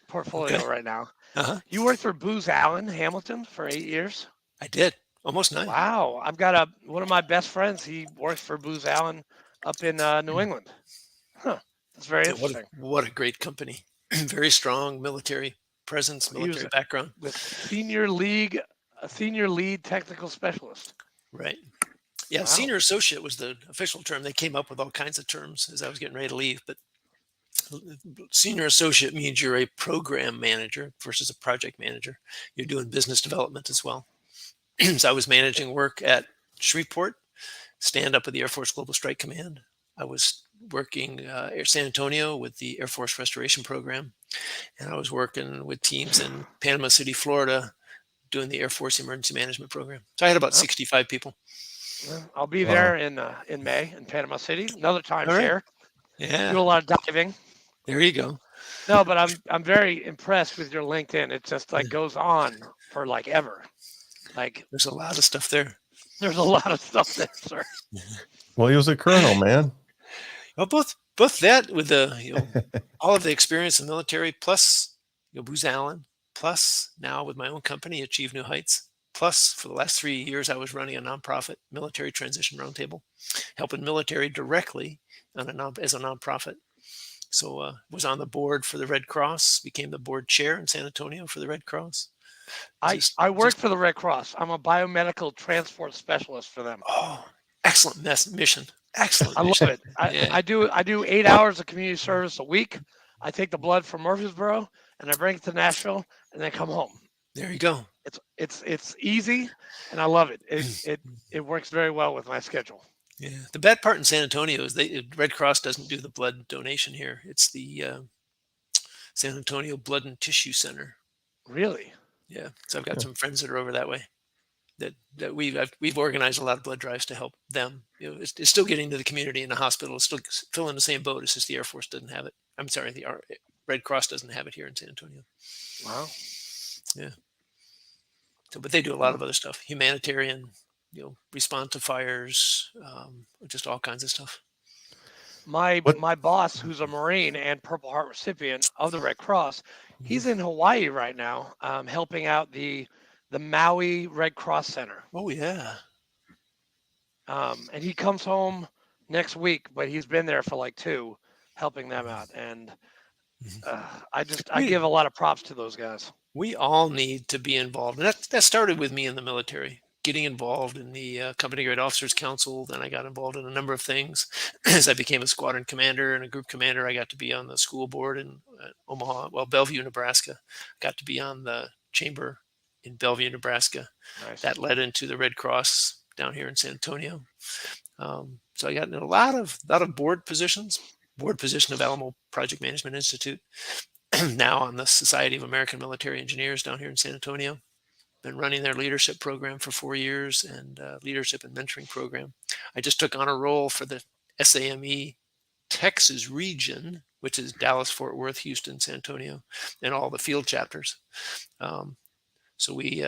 [SPEAKER 2] portfolio right now.
[SPEAKER 3] Uh-huh.
[SPEAKER 2] You worked for Booz Allen Hamilton for 8 years?
[SPEAKER 3] I did. Almost 9.
[SPEAKER 2] Wow. I've got one of my best friends. He works for Booz Allen up in New England. Huh. That's very interesting.
[SPEAKER 3] What a great company. Very strong military presence, military background.
[SPEAKER 2] With senior lead technical specialist.
[SPEAKER 3] Right. Yeah, wow. Senior associate was the official term. They came up with all kinds of terms as I was getting ready to leave, but senior associate means you're a program manager versus a project manager. You're doing business development as well. So I was managing work at Shreveport, stand up of the Air Force Global Strike Command. I was working at San Antonio with the Air Force Restoration Program, and I was working with teams in Panama City, Florida, doing the Air Force Emergency Management Program. So I had about 65 people.
[SPEAKER 2] Well, I'll be there in May in Panama City. Another time share.
[SPEAKER 3] Yeah.
[SPEAKER 2] Do a lot of diving.
[SPEAKER 3] There you go.
[SPEAKER 2] No, but I'm very impressed with your LinkedIn. It just goes on for ever.
[SPEAKER 3] There's a lot of stuff there.
[SPEAKER 2] There's a lot of stuff there, sir.
[SPEAKER 1] Well, he was a colonel, man.
[SPEAKER 3] Well, both that with the all of the experience in the military, plus Booz Allen, plus now with my own company, Achieve New Heights. Plus, for the last 3 years, I was running a nonprofit, Military Transition Roundtable, helping military directly as a nonprofit. So was on the board for the Red Cross, became the board chair in San Antonio for the Red Cross.
[SPEAKER 2] I work for the Red Cross. I'm a biomedical transport specialist for them.
[SPEAKER 3] Oh, excellent mission. Excellent.
[SPEAKER 2] I love it. I do 8 hours of community service a week. I take the blood from Murfreesboro and I bring it to Nashville and then come home.
[SPEAKER 3] There you go.
[SPEAKER 2] It's easy and I love it. It works very well with my schedule.
[SPEAKER 3] Yeah. The bad part in San Antonio is Red Cross doesn't do the blood donation here. It's the San Antonio Blood and Tissue Center.
[SPEAKER 2] Really?
[SPEAKER 3] Yeah. So I've got some friends that are over that way. That we've organized a lot of blood drives to help them. It's still getting to the community in the hospital. It's still filling the same boat. It's just the Air Force doesn't have it. I'm sorry, the Red Cross doesn't have it here in San Antonio.
[SPEAKER 2] Wow.
[SPEAKER 3] Yeah. So, but they do a lot of other stuff, humanitarian, respond to fires, just all kinds of stuff.
[SPEAKER 2] My boss, who's a Marine and Purple Heart recipient of the Red Cross, he's in Hawaii right now, helping out the Maui Red Cross Center.
[SPEAKER 3] Oh yeah.
[SPEAKER 2] And he comes home next week, but he's been there for 2, helping them out. And I give a lot of props to those guys.
[SPEAKER 3] We all need to be involved. And that started with me in the military, getting involved in the Company Grade Officers Council. Then I got involved in a number of things. As I became a squadron commander and a group commander, I got to be on the school board in Bellevue, Nebraska. Got to be on the chamber in Bellevue, Nebraska. Nice. That led into the Red Cross down here in San Antonio. So I got in a lot of board positions. board position of Alamo Project Management Institute, now on the Society of American Military Engineers down here in San Antonio. Been running their leadership program for 4 years and leadership and mentoring program. I just took on a role for the SAME Texas region, which is Dallas, Fort Worth, Houston, San Antonio, and all the field chapters. So we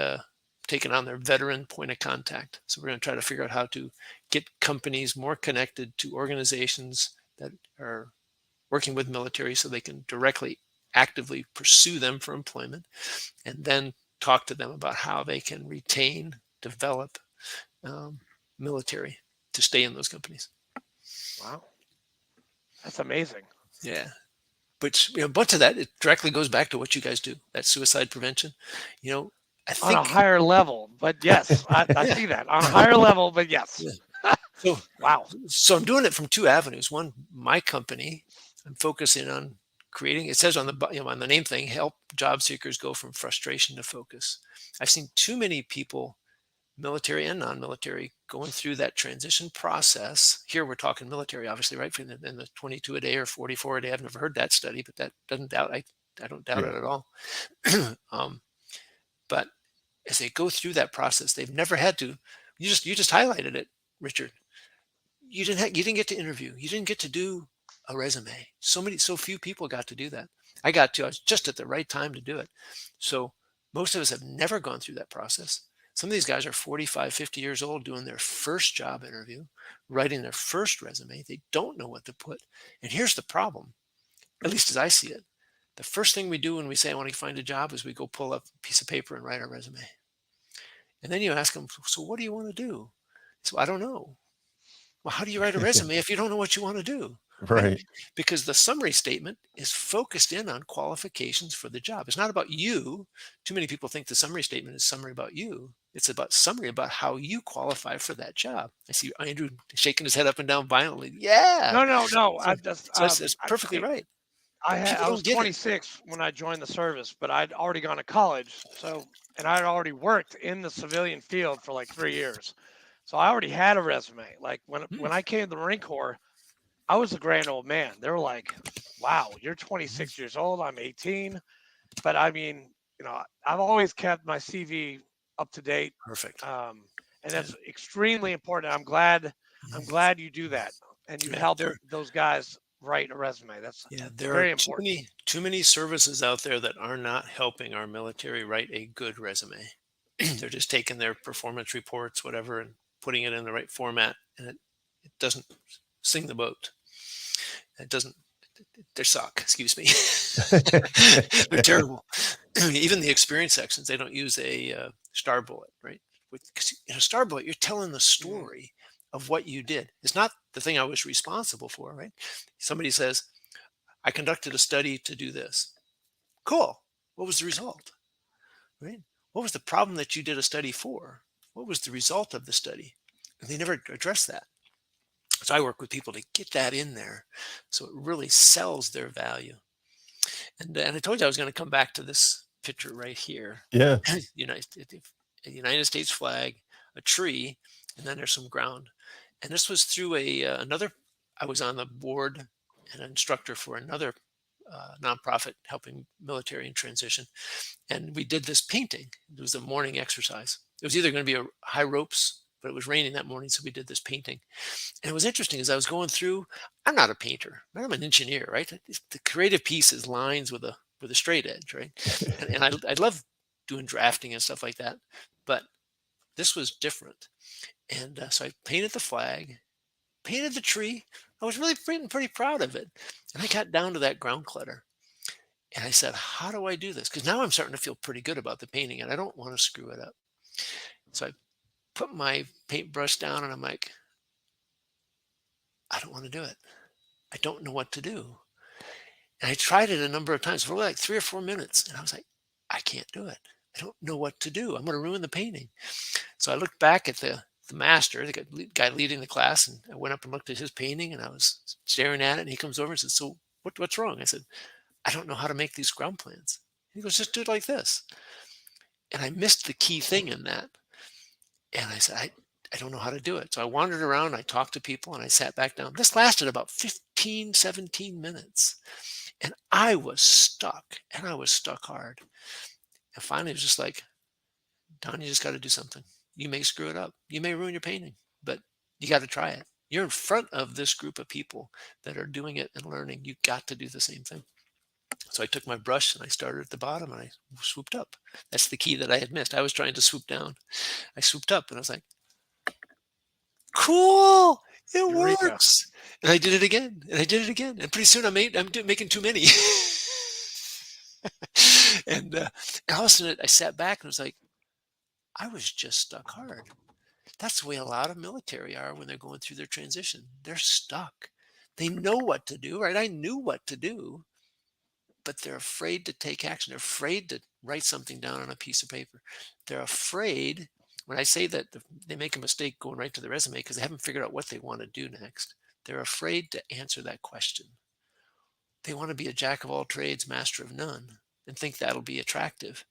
[SPEAKER 3] taken on their veteran point of contact. So we're going to try to figure out how to get companies more connected to organizations that are working with military so they can directly, actively pursue them for employment, and then talk to them about how they can retain, develop military to stay in those companies.
[SPEAKER 2] Wow. That's amazing.
[SPEAKER 3] Yeah. But a bunch of that, it directly goes back to what you guys do, that suicide prevention. I think
[SPEAKER 2] on a higher level, but yes, I see that on a higher level, but yes.
[SPEAKER 3] Yeah. So,
[SPEAKER 2] wow.
[SPEAKER 3] So I'm doing it from two avenues. One, my company, I'm focusing on creating, it says on the, on the name thing, help job seekers go from frustration to focus. I've seen too many people, military and non-military, going through that transition process. Here we're talking military, obviously, right? In the 22 a day or 44 a day. I've never heard that study, but that doesn't doubt. I don't doubt it at all. But as they go through that process, they've never had to. You just highlighted it, Richard. You didn't get to interview. You didn't get to do a resume. So few people got to do that. I was just at the right time to do it. So most of us have never gone through that process. Some of these guys are 45, 50 years old doing their first job interview, writing their first resume. They don't know what to put. And here's the problem, at least as I see it. The first thing we do when we say I want to find a job is we go pull up a piece of paper and write our resume. And then you ask them, so what do you want to do? So I don't know. Well, how do you write a resume if you don't know what you want to do?
[SPEAKER 1] Right.
[SPEAKER 3] Because the summary statement is focused in on qualifications for the job. It's not about you. Too many people think the summary statement is summary about you. It's about summary about how you qualify for that job. I see Andrew shaking his head up and down violently. Yeah.
[SPEAKER 2] No.
[SPEAKER 3] That's perfectly right.
[SPEAKER 2] I was 26 when I joined the service, but I'd already gone to college. And I'd already worked in the civilian field for like 3 years. So I already had a resume. Like when I came to the Marine Corps, I was a grand old man. They were like, wow, you're 26 years old. I'm 18. But I mean, I've always kept my CV up to date.
[SPEAKER 3] Perfect.
[SPEAKER 2] And that's extremely important. I'm glad you do that. And you help those guys write a resume. That's very important.
[SPEAKER 3] Too many services out there that are not helping our military write a good resume. They're just taking their performance reports, whatever, and putting it in the right format, and it doesn't sing the boat. They suck, excuse me. They're terrible. Even the experience sections, they don't use a star bullet, right? Because in a star bullet, you're telling the story of what you did. It's not the thing I was responsible for, right? Somebody says, I conducted a study to do this. Cool. What was the result? Right? What was the problem that you did a study for? What was the result of the study? And they never address that. So I work with people to get that in there so it really sells their value. And I told you I was going to come back to this picture right here.
[SPEAKER 1] Yeah.
[SPEAKER 3] United States flag, a tree, and then there's some ground. And this was through I was on the board and an instructor for another nonprofit helping military in transition. And we did this painting. It was a morning exercise. It was either going to be a high ropes, but it was raining that morning, so we did this painting. And it was interesting as I was going through, I'm not a painter, but I'm an engineer, right? The creative piece is lines with a straight edge, right? And I love doing drafting and stuff like that, but this was different. And so I painted the flag, painted the tree. I was really pretty proud of it. And I got down to that ground clutter. And I said, how do I do this? Because now I'm starting to feel pretty good about the painting and I don't want to screw it up. So I put my paintbrush down and I'm like, I don't want to do it. I don't know what to do. And I tried it a number of times for like 3 or 4 minutes. And I was like, I can't do it. I don't know what to do. I'm going to ruin the painting. So I looked back at the master, the guy leading the class, and I went up and looked at his painting and I was staring at it. And he comes over and says, so what's wrong? I said, I don't know how to make these ground plans. He goes, just do it like this. And I missed the key thing in that. And I said, I don't know how to do it. So I wandered around, I talked to people, and I sat back down. This lasted about 15, 17 minutes. And I was stuck, and I was stuck hard. And finally, it was just like, Don, you just got to do something. You may screw it up. You may ruin your painting, but you got to try it. You're in front of this group of people that are doing it and learning. You got to do the same thing. So I took my brush and I started at the bottom and I swooped up. That's the key that I had missed. I was trying to swoop down. I swooped up and I was like, cool, it works. And I did it again and I did it again. And pretty soon I'm making too many. and all of a sudden I sat back and was like, I was just stuck hard. That's the way a lot of military are when they're going through their transition. They're stuck. They know what to do, right? I knew what to do, but they're afraid to take action. They're afraid to write something down on a piece of paper. They're afraid, when I say that they make a mistake going right to the resume because they haven't figured out what they want to do next. They're afraid to answer that question. They want to be a jack of all trades, master of none, and think that'll be attractive.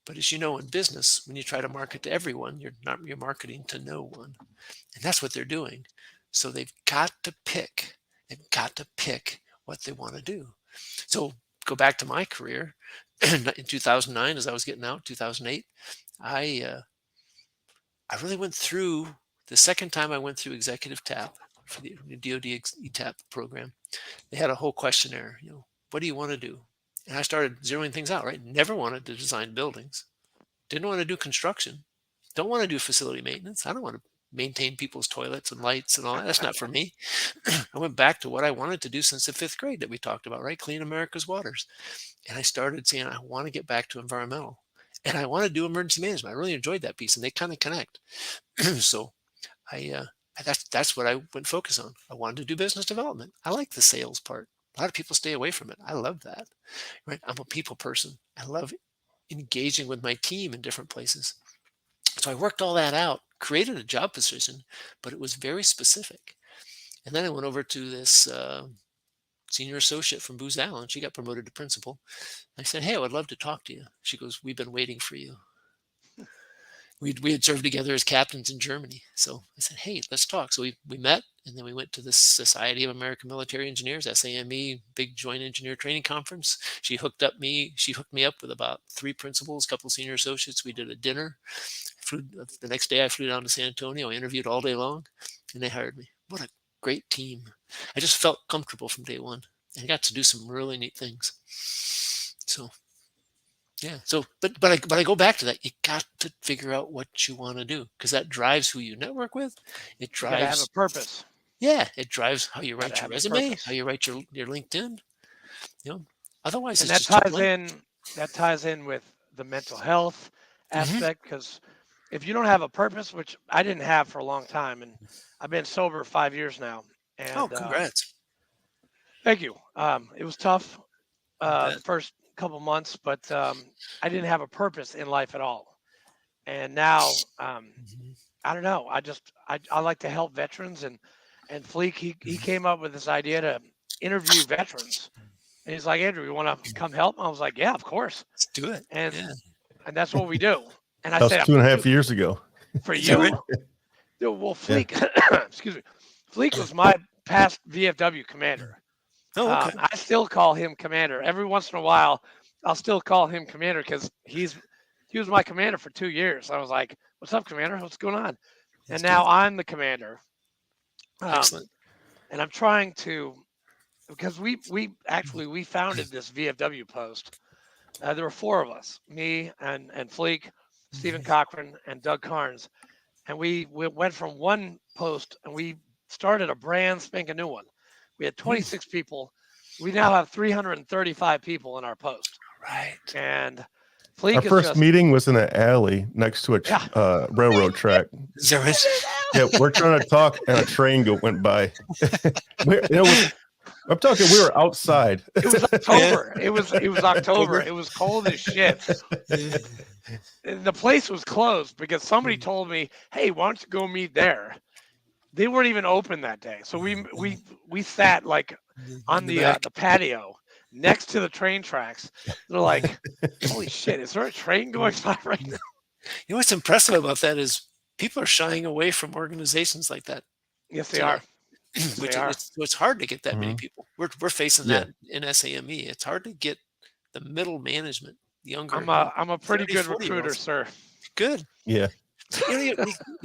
[SPEAKER 3] But as you know, in business, when you try to market to everyone, you're marketing to no one. And that's what they're doing. So they've got to pick. They've got to pick what they want to do. So go back to my career. In 2009, as I was getting out, 2008, I really went through, the second time I went through executive TAP for the DoD ETAP program, they had a whole questionnaire, what do you want to do? And I started zeroing things out, right? Never wanted to design buildings. Didn't want to do construction. Don't want to do facility maintenance. I don't want to maintain people's toilets and lights and all that. That's not for me. I went back to what I wanted to do since the 5th grade that we talked about, right? Clean America's waters. And I started saying, I want to get back to environmental. And I want to do emergency management. I really enjoyed that piece, and they kind of connect. So that's what I went focus on. I wanted to do business development. I like the sales part. A lot of people stay away from it. I love that. Right? I'm a people person. I love engaging with my team in different places. So I worked all that out, created a job position, but it was very specific. And then I went over to this senior associate from Booz Allen. She got promoted to principal. I said, hey, I would love to talk to you. She goes, we've been waiting for you. We had served together as captains in Germany. So I said, hey, let's talk. So we met, and then we went to the Society of American Military Engineers, SAME, big joint engineer training conference. She hooked me up with about 3 principals, a couple of senior associates. We did a dinner. The next day I flew down to San Antonio. I interviewed all day long, and they hired me. What a great team. I just felt comfortable from day one, and I got to do some really neat things. So yeah. So, but I go back to that. You got to figure out what you want to do, because that drives who you network with. It drives.
[SPEAKER 2] You gotta have a purpose.
[SPEAKER 3] Yeah, it drives how you write your resume, how you write your LinkedIn. Otherwise,
[SPEAKER 2] and
[SPEAKER 3] it's
[SPEAKER 2] that ties in with the mental health aspect, because if you don't have a purpose, which I didn't have for a long time, and I've been sober 5 years now. And,
[SPEAKER 3] congrats!
[SPEAKER 2] Thank you. It was tough the first couple months, but I didn't have a purpose in life at all. And now, I don't know. I like to help veterans, and Fleek, he came up with this idea to interview veterans. And he's like, Andrew, you want to come help? And I was like, yeah, of course.
[SPEAKER 3] Let's do it.
[SPEAKER 2] And that's what we do. And I
[SPEAKER 1] that
[SPEAKER 2] said,
[SPEAKER 1] was 2.5 years ago.
[SPEAKER 2] For you? Well, Fleek, excuse me. Fleek was my past VFW commander.
[SPEAKER 3] Oh, okay.
[SPEAKER 2] I still call him commander. Every once in a while, I'll still call him commander, because he was my commander for 2 years. I was like, what's up, commander? What's going on? And now I'm the commander.
[SPEAKER 3] Excellent.
[SPEAKER 2] And I'm trying to, because we founded this VFW post. There were 4 of us, me and Fleek, Stephen Cochran, and Doug Carnes. And we went from one post, and we started a brand spanking new one. We had 26 people. We now have 335 people in our post.
[SPEAKER 3] Right.
[SPEAKER 2] And Fleek
[SPEAKER 1] our first meeting was in an alley next to a railroad track. Yeah, we're trying to talk, and a train went by. I'm talking. We were outside.
[SPEAKER 2] It was October. It was October. It was cold as shit. The place was closed because somebody told me, "Hey, why don't you go meet there?" They weren't even open that day, so we sat like on the patio next to the train tracks. They're like, "Holy shit! Is there a train going by right now?"
[SPEAKER 3] You know what's impressive about that is people are shying away from organizations like that.
[SPEAKER 2] Yes, they are.
[SPEAKER 3] which it's hard to get that many people. We're facing that in SAME. It's hard to get the middle management, younger.
[SPEAKER 2] I'm a pretty good recruiter, sir.
[SPEAKER 3] Good.
[SPEAKER 1] Yeah.
[SPEAKER 3] You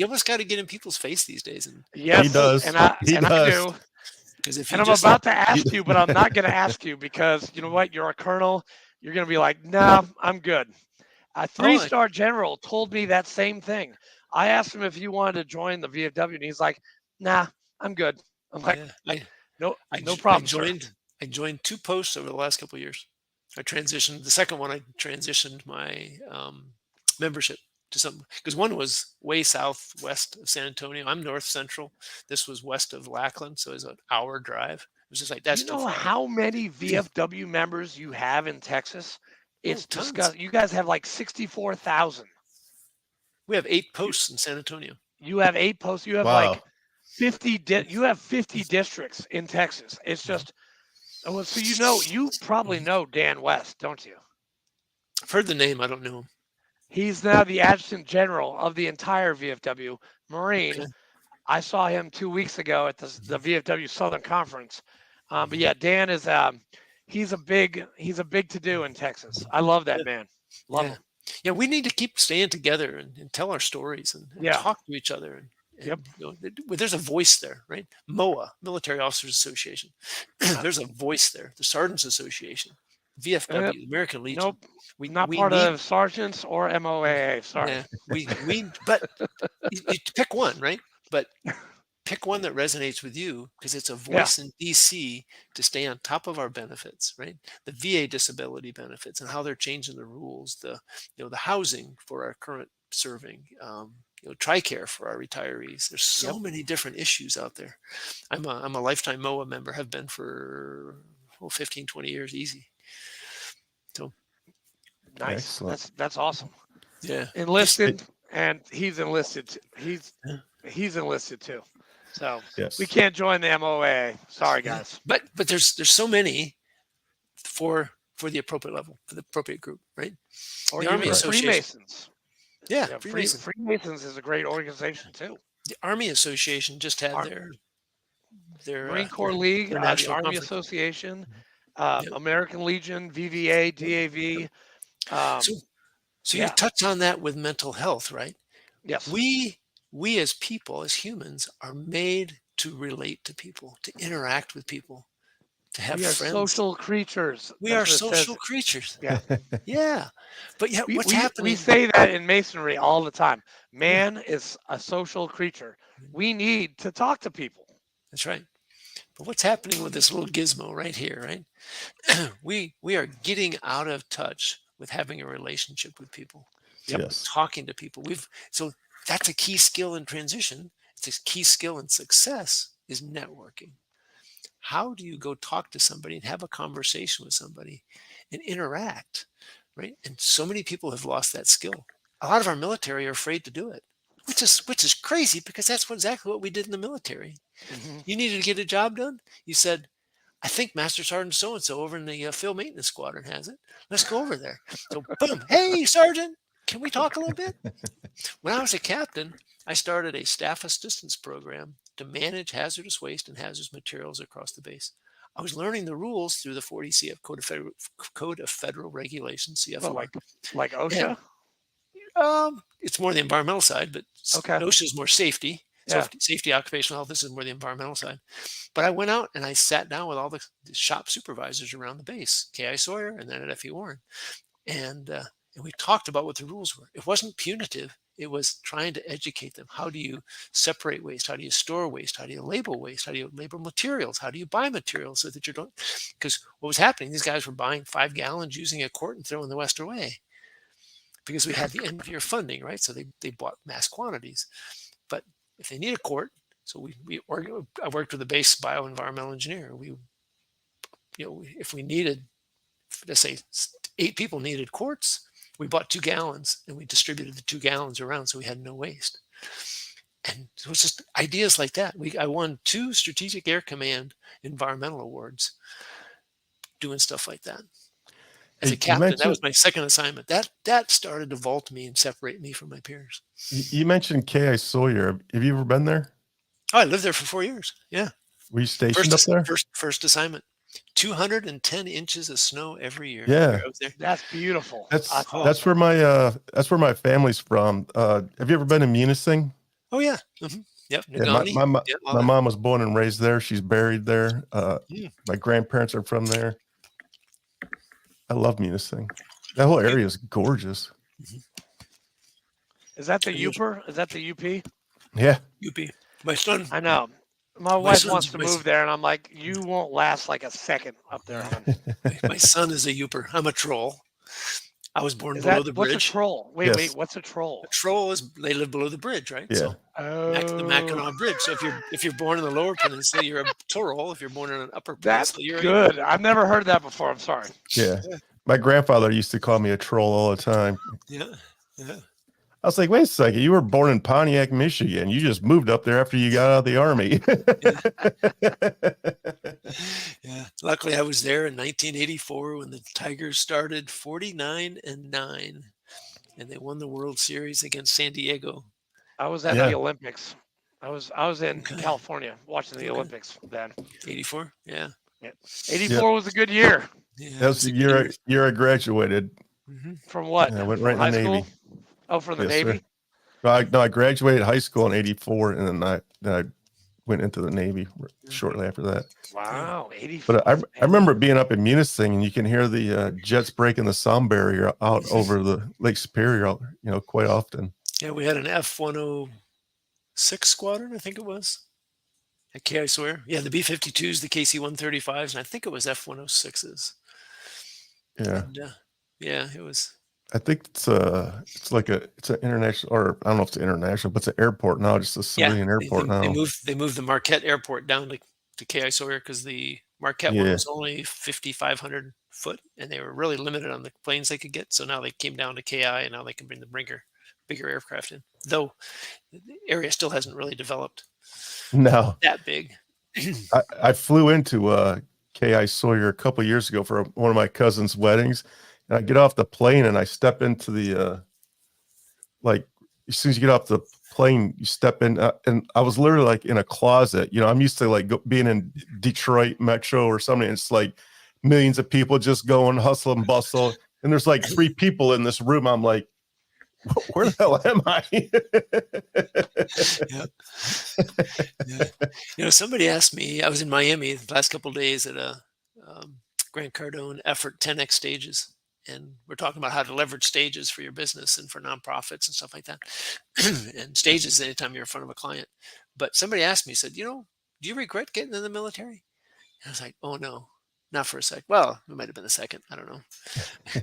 [SPEAKER 3] almost got to get in people's face these days. And
[SPEAKER 2] yes,
[SPEAKER 1] he does.
[SPEAKER 2] And I do.
[SPEAKER 3] And
[SPEAKER 2] I'm about to ask you, but I'm not going to ask you because you know what? You're a colonel. You're going to be like, nah, I'm good. A 3-star general told me that same thing. I asked him if he wanted to join the VFW, and he's like, nah, I'm good. I'm like, no problem.
[SPEAKER 3] I joined 2 posts over the last couple of years. I transitioned. The second one, I transitioned my membership to something, because one was way southwest of San Antonio. I'm north central. This was west of Lackland, so it was an hour drive. It was just like, that's
[SPEAKER 2] you know how many VFW members you have in Texas? It's disgusting. You guys have like 64,000.
[SPEAKER 3] We have 8 posts in San Antonio.
[SPEAKER 2] You have 8 posts. You have like 50. You have 50 districts in Texas. It's just. So you probably know Dan West, don't you?
[SPEAKER 3] I've heard the name. I don't know him.
[SPEAKER 2] He's now the adjutant general of the entire VFW Marine. Okay. I saw him 2 weeks ago at the VFW Southern Conference. But yeah, Dan is he's a big to do in Texas. I love that man. Love him.
[SPEAKER 3] Yeah, we need to keep staying together and tell our stories and talk to each other. There's a voice there, right? MOA, Military Officers Association. There's a voice there. The Sergeants Association, VFW, American Legion.
[SPEAKER 2] Nope. We part of sergeants or MOAA. Sorry.
[SPEAKER 3] Yeah, but you pick one, right? But pick one that resonates with you, because it's a voice in DC to stay on top of our benefits, right? The VA disability benefits and how they're changing the rules, the housing for our current serving, TRICARE for our retirees. There's so many different issues out there. I'm a lifetime MOA member, have been for 15, 20 years, easy. So
[SPEAKER 2] nice. That's awesome.
[SPEAKER 3] Yeah.
[SPEAKER 2] Enlisted, and he's enlisted. He's enlisted too. So we can't join the MOA. Sorry, guys.
[SPEAKER 3] But there's so many for the appropriate level, for the appropriate group, right?
[SPEAKER 2] Or the Army Association. Freemasons.
[SPEAKER 3] Yeah,
[SPEAKER 2] Freemasons is a great organization too.
[SPEAKER 3] The Army Association just had their
[SPEAKER 2] Marine Corps League, the Army Conference. Association, American Legion, VVA, DAV.
[SPEAKER 3] So you touch on that with mental health, right?
[SPEAKER 2] Yes.
[SPEAKER 3] We as people, as humans, are made to relate to people, to interact with people, to have friends.
[SPEAKER 2] We are social creatures.
[SPEAKER 3] We are social creatures.
[SPEAKER 2] Yeah.
[SPEAKER 3] Yeah. But what's happening?
[SPEAKER 2] We say that in Masonry all the time. Man is a social creature. We need to talk to people.
[SPEAKER 3] That's right. But what's happening with this little gizmo right here, right? We are getting out of touch with having a relationship with people.
[SPEAKER 1] Yes.
[SPEAKER 3] Talking to people. So that's a key skill in transition. It's a key skill in success is networking. How do you go talk to somebody and have a conversation with somebody and interact, right? And so many people have lost that skill. A lot of our military are afraid to do it, which is crazy, because that's exactly what we did in the military. Mm-hmm. You needed to get a job done. You said, I think Master Sergeant so-and-so over in the field maintenance squadron has it. Let's go over there. So boom, hey, Sergeant, can we talk a little bit? When I was a captain, I started a staff assistance program to manage hazardous waste and hazardous materials across the base. I was learning the rules through the 40 CF Code of Federal Regulations, CFR.
[SPEAKER 2] Like OSHA?
[SPEAKER 3] It's more the environmental side, but OSHA is more safety.
[SPEAKER 2] Yeah.
[SPEAKER 3] So safety, occupational health, this is more the environmental side. But I went out and I sat down with all the shop supervisors around the base, K.I. Sawyer and then at F.E. Warren. And we talked about what the rules were. It wasn't punitive. It was trying to educate them. How do you separate waste? How do you store waste? How do you label waste? How do you label materials? How do you buy materials so that you don't? Because what was happening, these guys were buying 5 gallons, using a quart and throwing the rest away, because we had the end of year funding, right? So they bought mass quantities. But if they need a quart, so I worked with a base bioenvironmental engineer. If we needed, let's say 8 people needed quarts, we bought 2 gallons and we distributed the 2 gallons around, so we had no waste. And it was just ideas like that. I won 2 Strategic Air Command environmental awards doing stuff like that. As a captain, that was my second assignment. That started to vault me and separate me from my peers.
[SPEAKER 1] You mentioned K.I. Sawyer. Have you ever been there?
[SPEAKER 3] Oh, I lived there for 4 years. Yeah.
[SPEAKER 1] Were you stationed up there?
[SPEAKER 3] First assignment. 210 inches of snow every year.
[SPEAKER 1] Yeah,
[SPEAKER 3] I was there.
[SPEAKER 2] That's beautiful.
[SPEAKER 1] That's where my family's from. Have you ever been to Munising?
[SPEAKER 3] Oh yeah. Mm-hmm. Yep.
[SPEAKER 1] Yeah, my mom was born and raised there. She's buried there. My grandparents are from there. I love Munising. That whole area is gorgeous.
[SPEAKER 2] Is that the Uper? Is that the UP?
[SPEAKER 1] Yeah.
[SPEAKER 3] UP. My son.
[SPEAKER 2] I know. My wife wants to move there, and I'm like, you won't last like a second up there, hon.
[SPEAKER 3] My son is a Uper. I'm a troll. I was born below the bridge.
[SPEAKER 2] What's a troll? Wait, what's a troll?
[SPEAKER 3] A troll is they live below the bridge, right?
[SPEAKER 1] Yeah.
[SPEAKER 3] So the Mackinac Bridge. So if you're born in the lower peninsula, you're a troll. If you're born in an upper peninsula, you're
[SPEAKER 2] good. I've never heard that before. I'm sorry.
[SPEAKER 1] Yeah. My grandfather used to call me a troll all the time.
[SPEAKER 3] Yeah.
[SPEAKER 1] I was like, wait a second, you were born in Pontiac, Michigan. You just moved up there after you got out of the Army.
[SPEAKER 3] Yeah. Luckily, I was there in 1984 when the Tigers started 49-9, and they won the World Series against San Diego.
[SPEAKER 2] I was at the Olympics. I was in California watching the Olympics then.
[SPEAKER 3] 84? Yeah.
[SPEAKER 2] 84 was a good year.
[SPEAKER 1] Yeah, that was the year I graduated.
[SPEAKER 3] Mm-hmm.
[SPEAKER 2] From what?
[SPEAKER 1] I went right in the Navy.
[SPEAKER 2] Oh, from the Navy?
[SPEAKER 1] I graduated high school in 84, and then I went into the Navy shortly after that.
[SPEAKER 2] Wow, 84.
[SPEAKER 1] But I remember being up in Munising, and you can hear the jets breaking the sound barrier out over the Lake Superior, quite often.
[SPEAKER 3] Yeah, we had an F-106 squadron, I think it was, at KI Sawyer. Yeah, the B-52s, the KC-135s, and I think it was F-106s.
[SPEAKER 1] Yeah.
[SPEAKER 3] And, yeah, it was.
[SPEAKER 1] I think it's an international, or I don't know if it's international, but it's an airport now, just a civilian airport now.
[SPEAKER 3] They moved the Marquette Airport down to KI Sawyer because the Marquette one was only 5,500 foot, and they were really limited on the planes they could get. So now they came down to KI, and now they can bring the bigger aircraft in. Though the area still hasn't really developed.
[SPEAKER 1] No,
[SPEAKER 3] that big.
[SPEAKER 1] I flew into KI Sawyer a couple years ago for one of my cousin's weddings. And I get off the plane and I step into the, as soon as you get off the plane, you step in, and I was literally like in a closet. I'm used to being in Detroit Metro or something. It's like millions of people just going hustle and bustle. And there's like 3 people in this room. I'm like, where the hell am I?
[SPEAKER 3] Yeah. Somebody asked me, I was in Miami the last couple of days at a Grant Cardone effort 10X stages. And we're talking about how to leverage stages for your business and for nonprofits and stuff like that. And stages anytime you're in front of a client. But somebody asked me, said, do you regret getting in the military? And I was like, oh no, not for a sec. Well, it might have been a second. I don't know.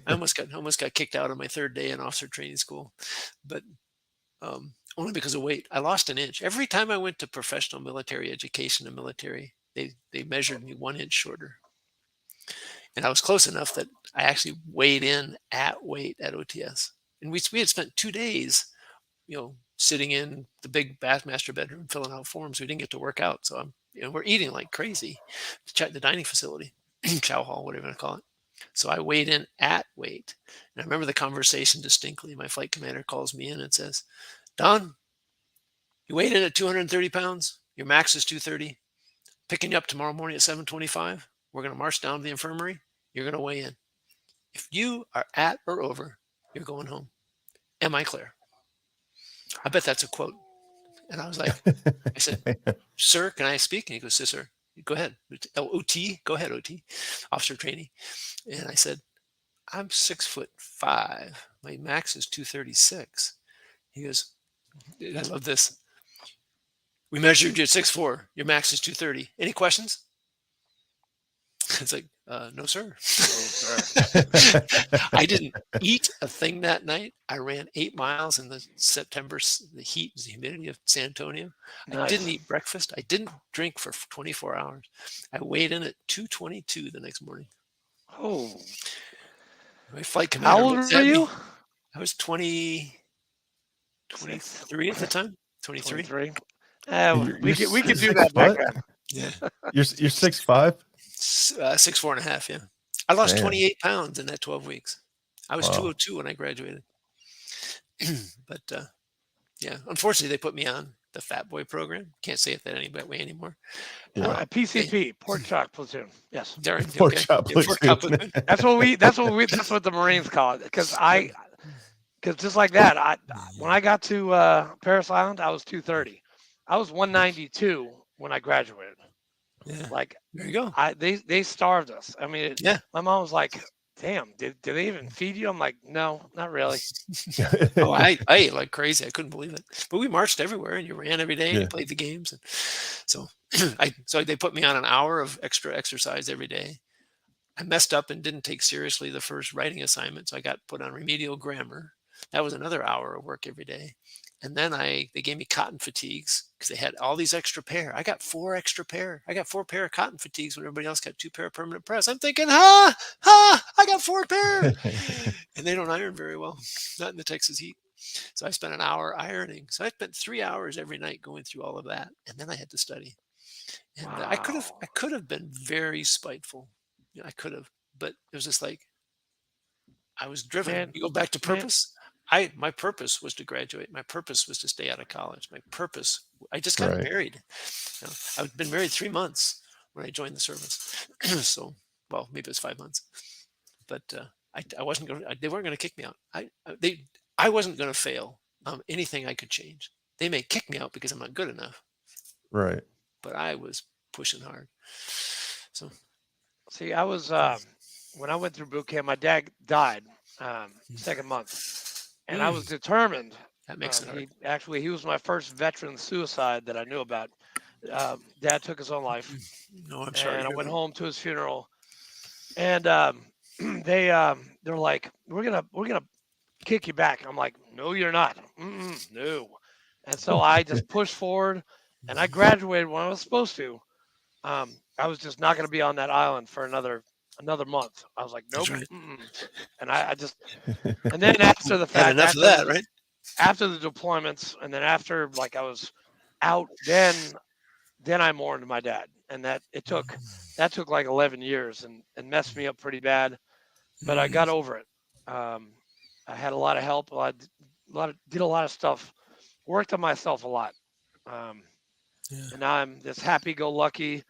[SPEAKER 3] I almost got kicked out on my 3rd day in officer training school, but only because of weight. I lost an inch. Every time I went to professional military education and military, they measured me 1 inch shorter. And I was close enough that I actually weighed in at weight at OTS. And we had spent 2 days, sitting in the big master bedroom, filling out forms. We didn't get to work out. So we're eating like crazy. The dining facility, chow hall, whatever you want to call it. So I weighed in at weight. And I remember the conversation distinctly. My flight commander calls me in and says, Don, you weighed in at 230 pounds. Your max is 230. Picking you up tomorrow morning at 7:25. We're going to march down to the infirmary. You're going to weigh in. If you are at or over, you're going home. Am I clear? I bet that's a quote. And I was like, I said, sir, can I speak? And he goes, yes, sir. Go ahead. OT, go ahead, OT, officer training. And I said, I'm 6'5". My max is 236. He goes, I love this. We measured you at 6'4". Your max is 230. Any questions? It's like, no, sir. No, sir. I didn't eat a thing that night. I ran 8 miles in the heat and the humidity of San Antonio. Nice. I didn't eat breakfast. I didn't drink for 24 hours. I weighed in at 222 the next morning.
[SPEAKER 2] Oh.
[SPEAKER 3] My flight commander.
[SPEAKER 2] How old were you?
[SPEAKER 3] I was 23 at the time. 23.
[SPEAKER 2] We could do that back then.
[SPEAKER 1] Yeah. You're 6'5"?
[SPEAKER 3] 6'4.5", yeah. I lost 28 pounds in that 12 weeks. I was 202 when I graduated. But unfortunately, they put me on the Fat Boy program. Can't say it that any way anymore.
[SPEAKER 2] PCP, Pork Chop Platoon. Yes.
[SPEAKER 1] Pork Chop Platoon.
[SPEAKER 2] That's what the Marines call it. Because just like that, when I got to Parris Island, I was 230. I was 192 when I graduated.
[SPEAKER 3] Yeah.
[SPEAKER 2] Like,
[SPEAKER 3] there you go.
[SPEAKER 2] They starved us. I mean, my mom was like, damn, did they even feed you? I'm like, no, not really.
[SPEAKER 3] I ate like crazy. I couldn't believe it. But we marched everywhere, and you ran every day, and you played the games. And so they put me on an hour of extra exercise every day. I messed up and didn't take seriously the first writing assignment, so I got put on remedial grammar. That was another hour of work every day. And then they gave me cotton fatigues because they had all these extra pair. I got 4 extra pair. I got 4 pair of cotton fatigues when everybody else got 2 pair of permanent press. I'm thinking, I got 4 pair. And they don't iron very well, not in the Texas heat. So I spent an hour ironing. So I spent 3 hours every night going through all of that. And then I had to study. And I could have been very spiteful. I could have, but it was just like, I was driven. Man, you go back to purpose. My purpose was to graduate. My purpose was to stay out of college. My purpose, I just got married. I've been married 3 months when I joined the service. So, well, maybe it was 5 months, but I wasn't going to, they weren't going to kick me out. I wasn't going to fail anything I could change. They may kick me out because I'm not good enough.
[SPEAKER 1] Right.
[SPEAKER 3] But I was pushing hard. So.
[SPEAKER 2] See, I was, when I went through boot camp, my dad died second month. And I was determined.
[SPEAKER 3] That makes it hard.
[SPEAKER 2] He was my first veteran suicide that I knew about. Dad took his own life.
[SPEAKER 3] No, I'm sorry.
[SPEAKER 2] And I went home to his funeral. And they're like, we're gonna kick you back. I'm like, no, you're not. No. And so I just pushed forward, and I graduated when I was supposed to. I was just not going to be on that island for another month. I was like, nope.
[SPEAKER 3] Right.
[SPEAKER 2] And I just, and then after the fact,
[SPEAKER 3] enough of that, right?
[SPEAKER 2] After the deployments, and then after like I was out, then I mourned my dad, and that took like 11 years and messed me up pretty bad, but I got over it. I had a lot of help, did a lot of stuff, worked on myself a lot. And now I'm this happy-go-lucky,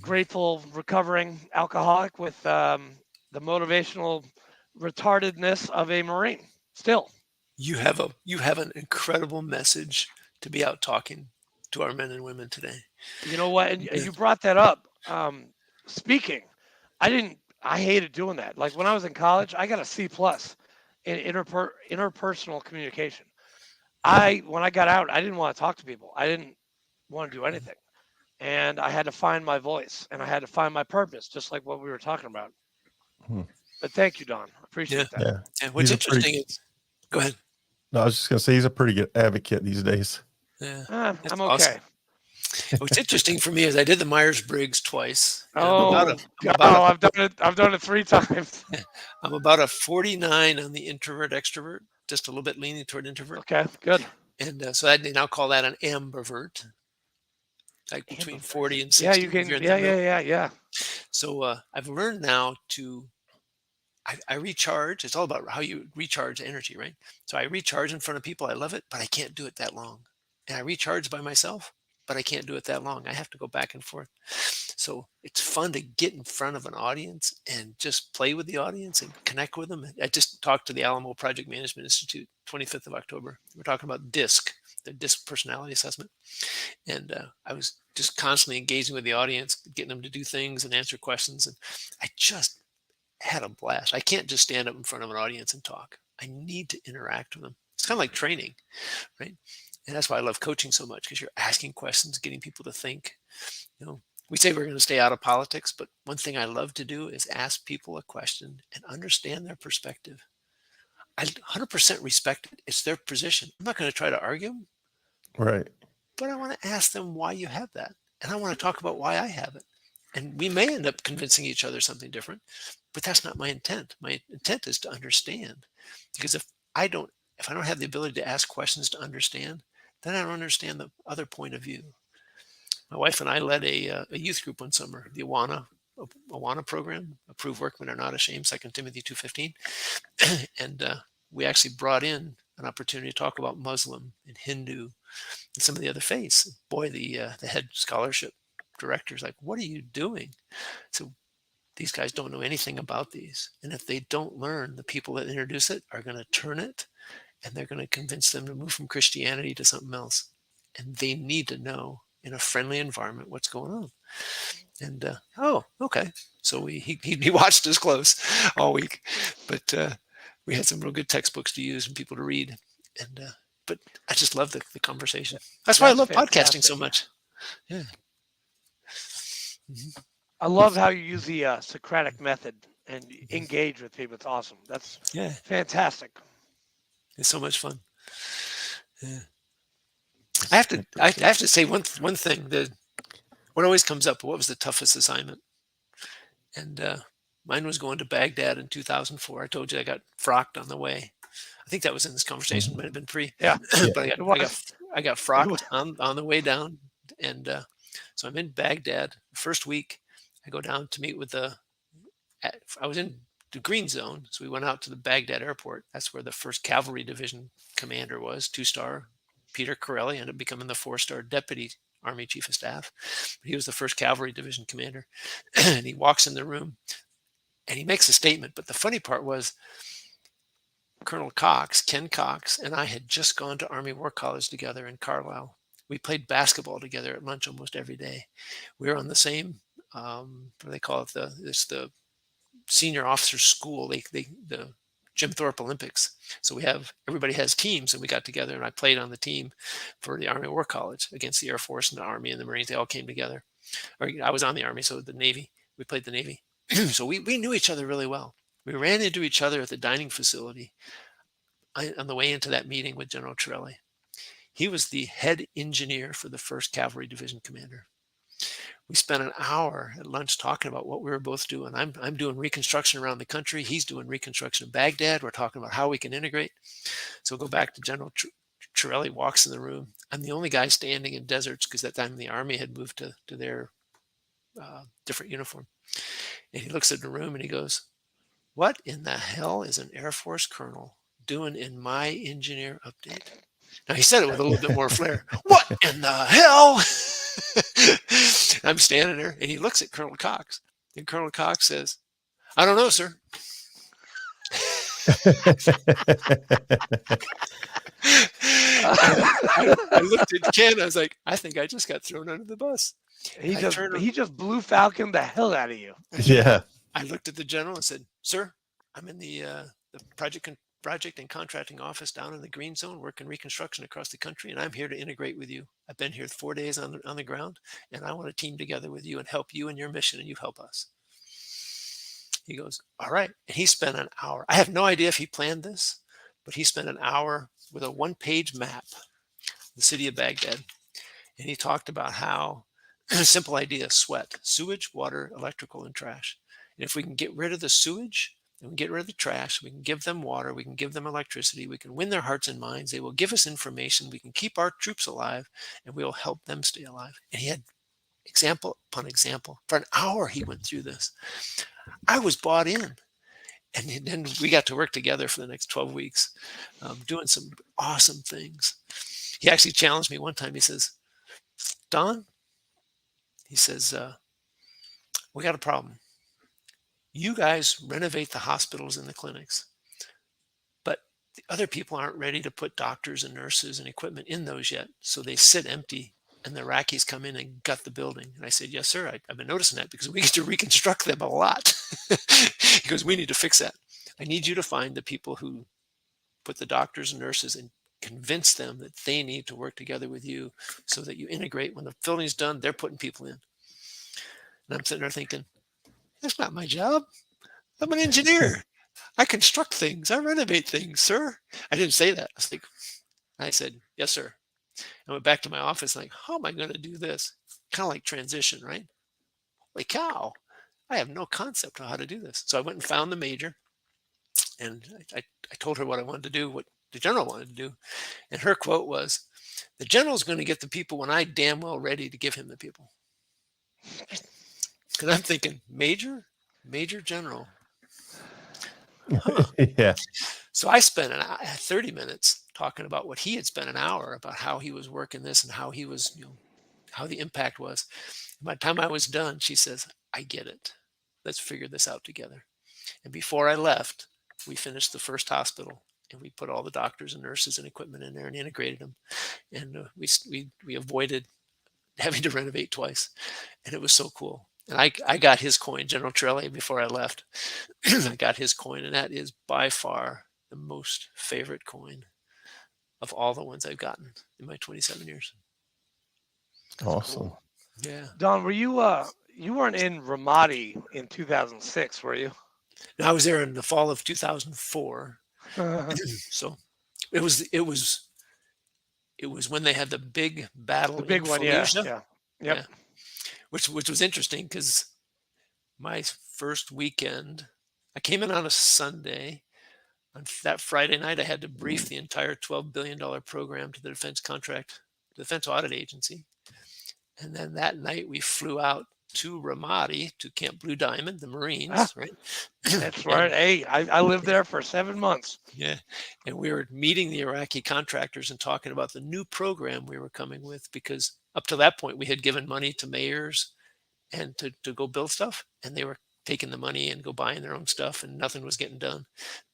[SPEAKER 2] grateful, recovering alcoholic with the motivational retardedness of a Marine. Still,
[SPEAKER 3] you have an incredible message to be out talking to our men and women today.
[SPEAKER 2] You know what? And you brought that up. Speaking, I hated doing that. Like when I was in college, I got a C+ in interpersonal communication. When I got out, I didn't want to talk to people. I didn't want to do anything. And I had to find my voice, and I had to find my purpose, just like what we were talking about. But thank you, Don. I appreciate that.
[SPEAKER 1] Yeah.
[SPEAKER 3] And what's interesting is, go ahead.
[SPEAKER 1] No, I was just going to say he's a pretty good advocate these days.
[SPEAKER 2] Yeah, I'm okay.
[SPEAKER 3] Awesome. What's interesting for me is I did the Myers-Briggs twice.
[SPEAKER 2] I've done it 3 times.
[SPEAKER 3] I'm about a 49 on the introvert extrovert, just a little bit leaning toward introvert.
[SPEAKER 2] Okay, good.
[SPEAKER 3] And so they now call that an ambivert, like between 40 and 60.
[SPEAKER 2] Yeah, you can. Yeah.
[SPEAKER 3] So I've learned now I recharge. It's all about how you recharge energy, right? So I recharge in front of people. I love it, but I can't do it that long. And I recharge by myself, but I can't do it that long. I have to go back and forth. So it's fun to get in front of an audience and just play with the audience and connect with them. I just talked to the Alamo Project Management Institute, 25th of October. We're talking about DISC, the DISC personality assessment. And I was just constantly engaging with the audience, getting them to do things and answer questions. And I just had a blast. I can't just stand up in front of an audience and talk. I need to interact with them. It's kind of like training, right? And that's why I love coaching so much, because you're asking questions, getting people to think. We say we're going to stay out of politics, but one thing I love to do is ask people a question and understand their perspective. I 100% respect it. It's their position. I'm not going to try to argue them.
[SPEAKER 1] Right.
[SPEAKER 3] But I want to ask them why you have that. And I want to talk about why I have it. And we may end up convincing each other something different, but that's not my intent. My intent is to understand. Because if I don't have the ability to ask questions to understand, then I don't understand the other point of view. My wife and I led a youth group one summer, the Awana program, Approved Workmen Are Not Ashamed, 2 Timothy 2:15. And we actually brought in an opportunity to talk about Muslim and Hindu and some of the other faiths. Boy, the head scholarship director's like, "What are you doing?" So these guys don't know anything about these. And if they don't learn, the people that introduce it are going to turn it, and they're going to convince them to move from Christianity to something else. And they need to know in a friendly environment what's going on. And okay. So he watched us close all week, but we had some real good textbooks to use and people to read. And but I just love the conversation. That's why I love podcasting so much. Yeah. Mm-hmm.
[SPEAKER 2] I love how you use the Socratic method and engage with people. It's awesome. That's fantastic.
[SPEAKER 3] It's so much fun. Yeah. I have to say one thing that what always comes up. What was the toughest assignment? And mine was going to Baghdad in 2004. I told you I got frocked on the way. I think that was in this conversation. It might have been pre.
[SPEAKER 2] Yeah.
[SPEAKER 3] But I got frocked on the way down, and so I'm in Baghdad. First week, I go down to meet with I was in the green zone, so we went out to the Baghdad airport. That's where the 1st Cavalry Division commander was, 2-star. Peter Corelli ended up becoming the 4-star deputy Army Chief of Staff. But he was the 1st Cavalry Division commander. And he walks in the room and he makes a statement. But the funny part was Colonel Cox, Ken Cox, and I had just gone to Army War College together in Carlisle. We played basketball together at lunch almost every day. We were on the same, what do they call it? The senior officer school, the Jim Thorpe Olympics. So everybody has teams, and we got together, and I played on the team for the Army War College against the Air Force and the Army and the Marines. They all came together. Or I was on the Army, so the Navy. We played the Navy. So we knew each other really well. We ran into each other at the dining facility on the way into that meeting with General Torelli. He was the head engineer for the 1st Cavalry Division commander. We spent an hour at lunch talking about what we were both doing. I'm doing reconstruction around the country. He's doing reconstruction in Baghdad. We're talking about how we can integrate. So go back to General Torelli walks in the room. I'm the only guy standing in deserts because that time the Army had moved to their different uniform. And he looks at the room and he goes, "What in the hell is an Air Force colonel doing in my engineer update?" Now he said it with a little bit more flair. "What in the hell?" I'm standing there, and he looks at Colonel Cox, and Colonel Cox says, "I don't know, sir." I looked at Ken. I was like, "I think I just got thrown under the bus."
[SPEAKER 2] He just Blue Falcon the hell out of you.
[SPEAKER 1] Yeah.
[SPEAKER 3] I looked at the general and said, "Sir, I'm in the project and contracting office down in the green zone, working reconstruction across the country, and I'm here to integrate with you. I've been here 4 days on the ground, and I want to team together with you and help you in your mission, and you help us." He goes, "All right." And he spent an hour. I have no idea if he planned this, but he spent an hour with a 1-page map, the city of Baghdad. And he talked about how simple idea: sweat, sewage, water, electrical, and trash. And if we can get rid of the sewage and we get rid of the trash, we can give them water, we can give them electricity, we can win their hearts and minds, they will give us information, we can keep our troops alive, and we will help them stay alive. And he had example upon example. For an hour he went through this. I was bought in. And then we got to work together for the next 12 weeks, doing some awesome things. He actually challenged me one time. He says, "Don," he says, "we got a problem. You guys renovate the hospitals and the clinics, but the other people aren't ready to put doctors and nurses and equipment in those yet. So they sit empty, and the Iraqis come in and gut the building." And I said, "Yes, sir. I've been noticing that because we get to reconstruct them a lot." He goes, "We need to fix that. I need you to find the people who put the doctors and nurses and convince them that they need to work together with you so that you integrate. When the building's done, they're putting people in." And I'm sitting there thinking, that's not my job. I'm an engineer. I construct things. I renovate things, sir. I didn't say that. I said, "Yes, sir." I went back to my office like, how am I going to do this? Kind of like transition, right? Holy cow. I have no concept of how to do this. So I went and found the major, and I told her what I wanted to do, what the general wanted to do. And her quote was, "The general's going to get the people when I damn well ready to give him the people." Because I'm thinking, major general. Huh.
[SPEAKER 1] Yeah.
[SPEAKER 3] So I spent 30 minutes talking about what he had spent an hour about how he was working this and how he was, how the impact was. By the time I was done, she says, I get it. Let's figure this out together. And before I left, we finished the first hospital, and we put all the doctors and nurses and equipment in there and integrated them. And we avoided having to renovate twice. And it was so cool. And I got his coin, General Trelli, before I left. I got his coin, and that is by far the most favorite coin of all the ones I've gotten in my 27 years.
[SPEAKER 1] Awesome.
[SPEAKER 2] Cool.
[SPEAKER 3] Yeah.
[SPEAKER 2] Don, were you weren't in Ramadi in 2006, were you?
[SPEAKER 3] No, I was there in the fall of 2004. So it was when they had the big battle.
[SPEAKER 2] The big
[SPEAKER 3] in
[SPEAKER 2] one,
[SPEAKER 3] Fallujah.
[SPEAKER 2] yeah. Yep.
[SPEAKER 3] Yeah. Which was interesting because my first weekend, I came in on a Sunday. On that Friday night, I had to brief the entire $12 billion program to the Defense Audit Agency. And then that night we flew out to Ramadi, to Camp Blue Diamond, the Marines, right?
[SPEAKER 2] That's right. Hey, I lived there for 7 months.
[SPEAKER 3] Yeah. And we were meeting the Iraqi contractors and talking about the new program we were coming with, because up to that point we had given money to mayors and to go build stuff, and they were taking the money and go buying their own stuff, and nothing was getting done.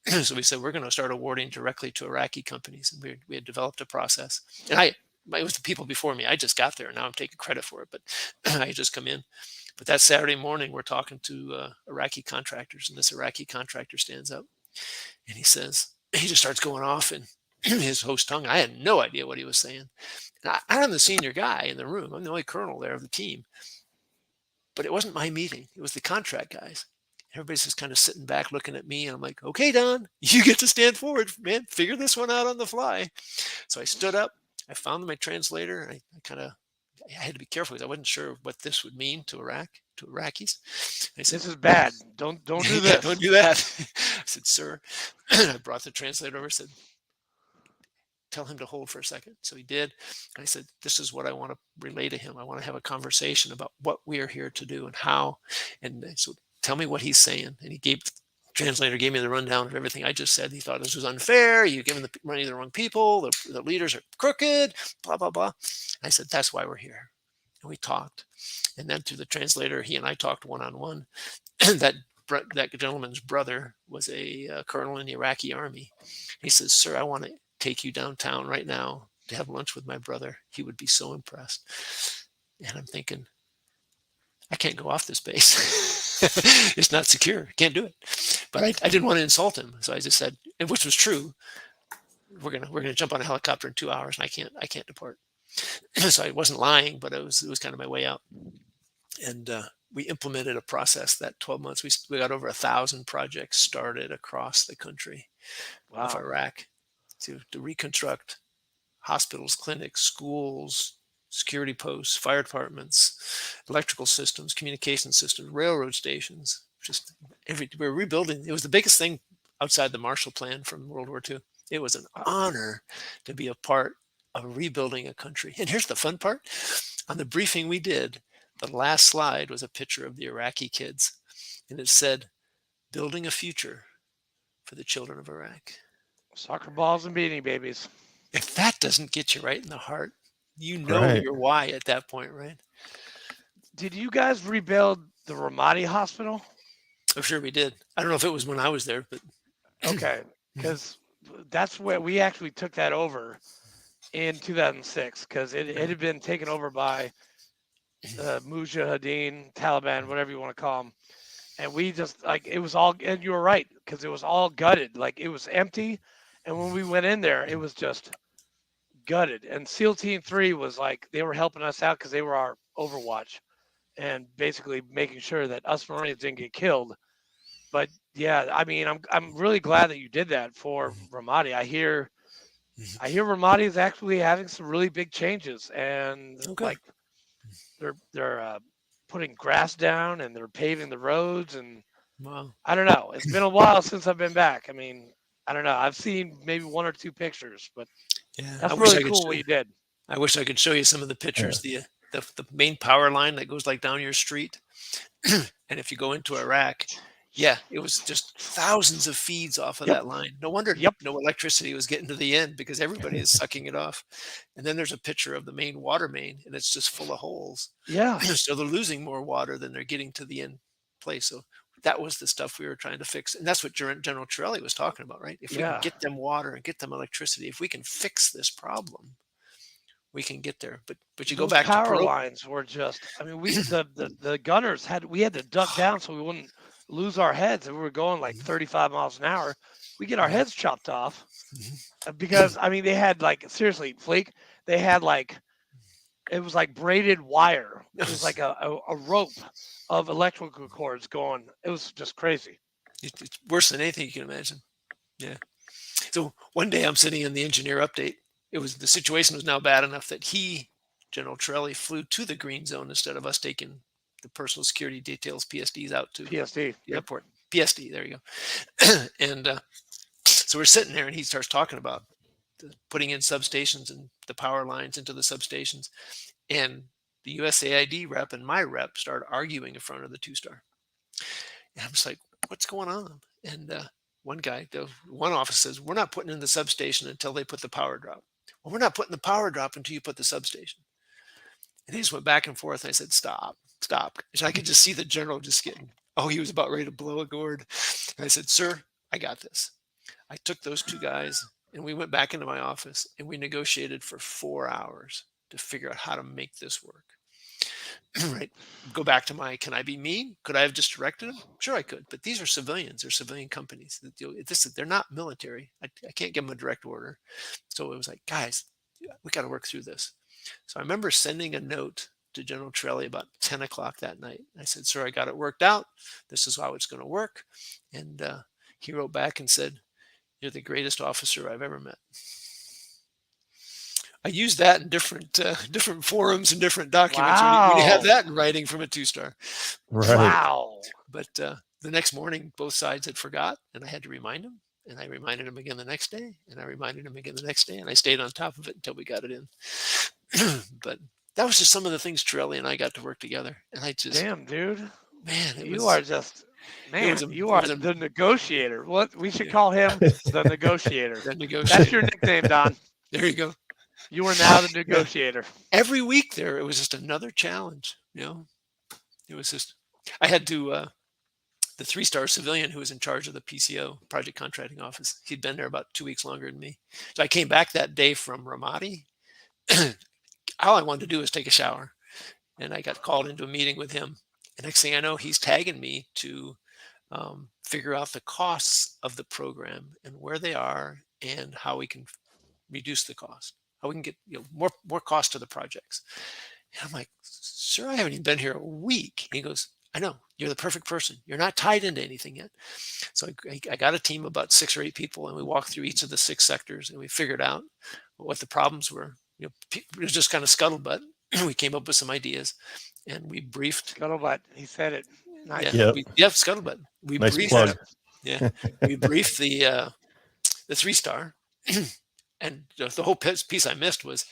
[SPEAKER 3] So we said, we're going to start awarding directly to Iraqi companies. And we had developed a process. And it was the people before me. I just got there, and now I'm taking credit for it, but I just come in. But that Saturday morning, we're talking to Iraqi contractors, and this Iraqi contractor stands up, and he just starts going off in his host tongue. I had no idea what he was saying. And I'm the senior guy in the room. I'm the only colonel there of the team. But it wasn't my meeting. It was the contract guys. Everybody's just kind of sitting back looking at me, and I'm like, okay, Don, you get to stand forward, man. Figure this one out on the fly. So I stood up. I found my translator. I had to be careful because I wasn't sure what this would mean to Iraqis. I said,
[SPEAKER 2] this is bad. Don't do this.
[SPEAKER 3] Yeah, don't do that. I said, sir. I brought the translator over. Said, tell him to hold for a second. So he did. And I said, this is what I want to relay to him. I want to have a conversation about what we are here to do and how. And so tell me what he's saying. And translator gave me the rundown of everything I just said. He thought this was unfair. You're giving the money to the wrong people. The leaders are crooked, blah, blah, blah. I said, that's why we're here. And we talked. And then through the translator, he and I talked one-on-one. That gentleman's brother was a colonel in the Iraqi army. He says, sir, I want to take you downtown right now to have lunch with my brother. He would be so impressed. And I'm thinking, I can't go off this base. It's not secure. Can't do it. But I didn't want to insult him. So I just said, and which was true, we're gonna jump on a helicopter in 2 hours, and I can't depart. So I wasn't lying, but it was kind of my way out. And we implemented a process that 12 months. We got over 1,000 projects started across the country of Iraq to reconstruct hospitals, clinics, schools, security posts, fire departments, electrical systems, communication systems, railroad stations, we're rebuilding. It was the biggest thing outside the Marshall Plan from World War II. It was an honor to be a part of rebuilding a country. And here's the fun part. On the briefing we did, the last slide was a picture of the Iraqi kids. And it said, building a future for the children of Iraq.
[SPEAKER 2] Soccer balls and beanie babies.
[SPEAKER 3] If that doesn't get you right in the heart, you know your why at that point, right?
[SPEAKER 2] Did you guys rebuild the Ramadi hospital?
[SPEAKER 3] Oh, sure we did. I don't know if it was when I was there, but
[SPEAKER 2] okay, because that's where we actually took that over in 2006, because it had been taken over by Mujahideen, Taliban, whatever you want to call them, and we just it was all. And you were right, because it was all gutted, it was empty, and when we went in there, it was just gutted. And SEAL Team 3 was they were helping us out because they were our Overwatch and basically making sure that us Marines didn't get killed. But yeah, I mean, I'm really glad that you did that for Ramadi. I hear Ramadi is actually having some really big changes, and they're putting grass down and they're paving the roads, and I don't know. It's been a while since I've been back. I mean, I don't know. I've seen maybe 1 or 2 pictures, but that's really cool what you did.
[SPEAKER 3] I wish I could show you some of the pictures. Yeah. The main power line that goes down your street. And if you go into Iraq, Yeah, it was just thousands of feeds off of that line. No wonder no electricity was getting to the end, because everybody is sucking it off. And then there's a picture of the main water main, and it's just full of holes.
[SPEAKER 2] Yeah.
[SPEAKER 3] So they're losing more water than they're getting to the end place. So that was the stuff we were trying to fix. And that's what General Torelli was talking about, right? If we can get them water and get them electricity, if we can fix this problem, we can get there. But you go back to
[SPEAKER 2] power lines were just, I mean, the gunners had to duck down so we wouldn't lose our heads, and we were going like 35 miles an hour. We get our heads chopped off because, I mean, they had like, seriously, Fleek, they had like, it was like braided wire. It was like a rope of electrical cords going. It was just crazy.
[SPEAKER 3] It's worse than anything you can imagine. Yeah. So one day I'm sitting in the engineer update. The situation was now bad enough that General Torelli, flew to the green zone instead of us taking the personal security details, PSDs, out to
[SPEAKER 2] PSD
[SPEAKER 3] airport. PSD, there you go. And so we're sitting there, and he starts talking about putting in substations and the power lines into the substations. And the USAID rep and my rep started arguing in front of the 2-star. And I'm just like, what's going on? And one officer says, we're not putting in the substation until they put the power drop. Well, we're not putting the power drop until you put the substation. And he just went back and forth. I said, stop. And I could just see the general just getting, he was about ready to blow a gourd. And I said, sir, I got this. I took those 2 guys, and we went back into my office, and we negotiated for 4 hours to figure out how to make this work. Right. Go back to can I be mean? Could I have just directed them? Sure, I could. But these are civilians. They're civilian companies. They're not military. I can't give them a direct order. So it was like, guys, we got to work through this. So I remember sending a note to General Torelli about 10 o'clock that night. I said, sir, I got it worked out. This is how it's going to work. And he wrote back and said, you're the greatest officer I've ever met. I use that in different forums and different documents.
[SPEAKER 2] Wow.
[SPEAKER 3] When you have that in writing from a 2-star.
[SPEAKER 1] Right.
[SPEAKER 2] Wow.
[SPEAKER 3] But the next morning, both sides had forgot, and I had to remind them. And I reminded him again the next day, and I reminded him again the next day, and I stayed on top of it until we got it in. But that was just some of the things Torelli and I got to work together. And I just,
[SPEAKER 2] damn, dude,
[SPEAKER 3] man,
[SPEAKER 2] you are the negotiator. What we should call him, the negotiator.
[SPEAKER 3] The negotiator.
[SPEAKER 2] That's your nickname, Don.
[SPEAKER 3] There you go.
[SPEAKER 2] You are now the negotiator.
[SPEAKER 3] Every week there, it was just another challenge. It was just, I had to, the 3-star civilian who was in charge of the PCO, Project Contracting Office, he'd been there about 2 weeks longer than me. So I came back that day from Ramadi. All I wanted to do was take a shower. And I got called into a meeting with him. And next thing I know, he's tagging me to figure out the costs of the program and where they are and how we can reduce the cost, how we can get more cost to the projects. And I'm like, sir, I haven't even been here a week. And he goes, I know, you're the perfect person. You're not tied into anything yet. So I got a team of about 6 or 8 people, and we walked through each of the 6 sectors, and we figured out what the problems were. It was just kind of scuttlebutt. We came up with some ideas, and we briefed.
[SPEAKER 2] Scuttlebutt. He said it. Nice.
[SPEAKER 3] Yeah, scuttlebutt. We
[SPEAKER 1] nice
[SPEAKER 3] briefed.
[SPEAKER 1] Plug.
[SPEAKER 3] Yeah, we briefed the 3-star, and the whole piece I missed was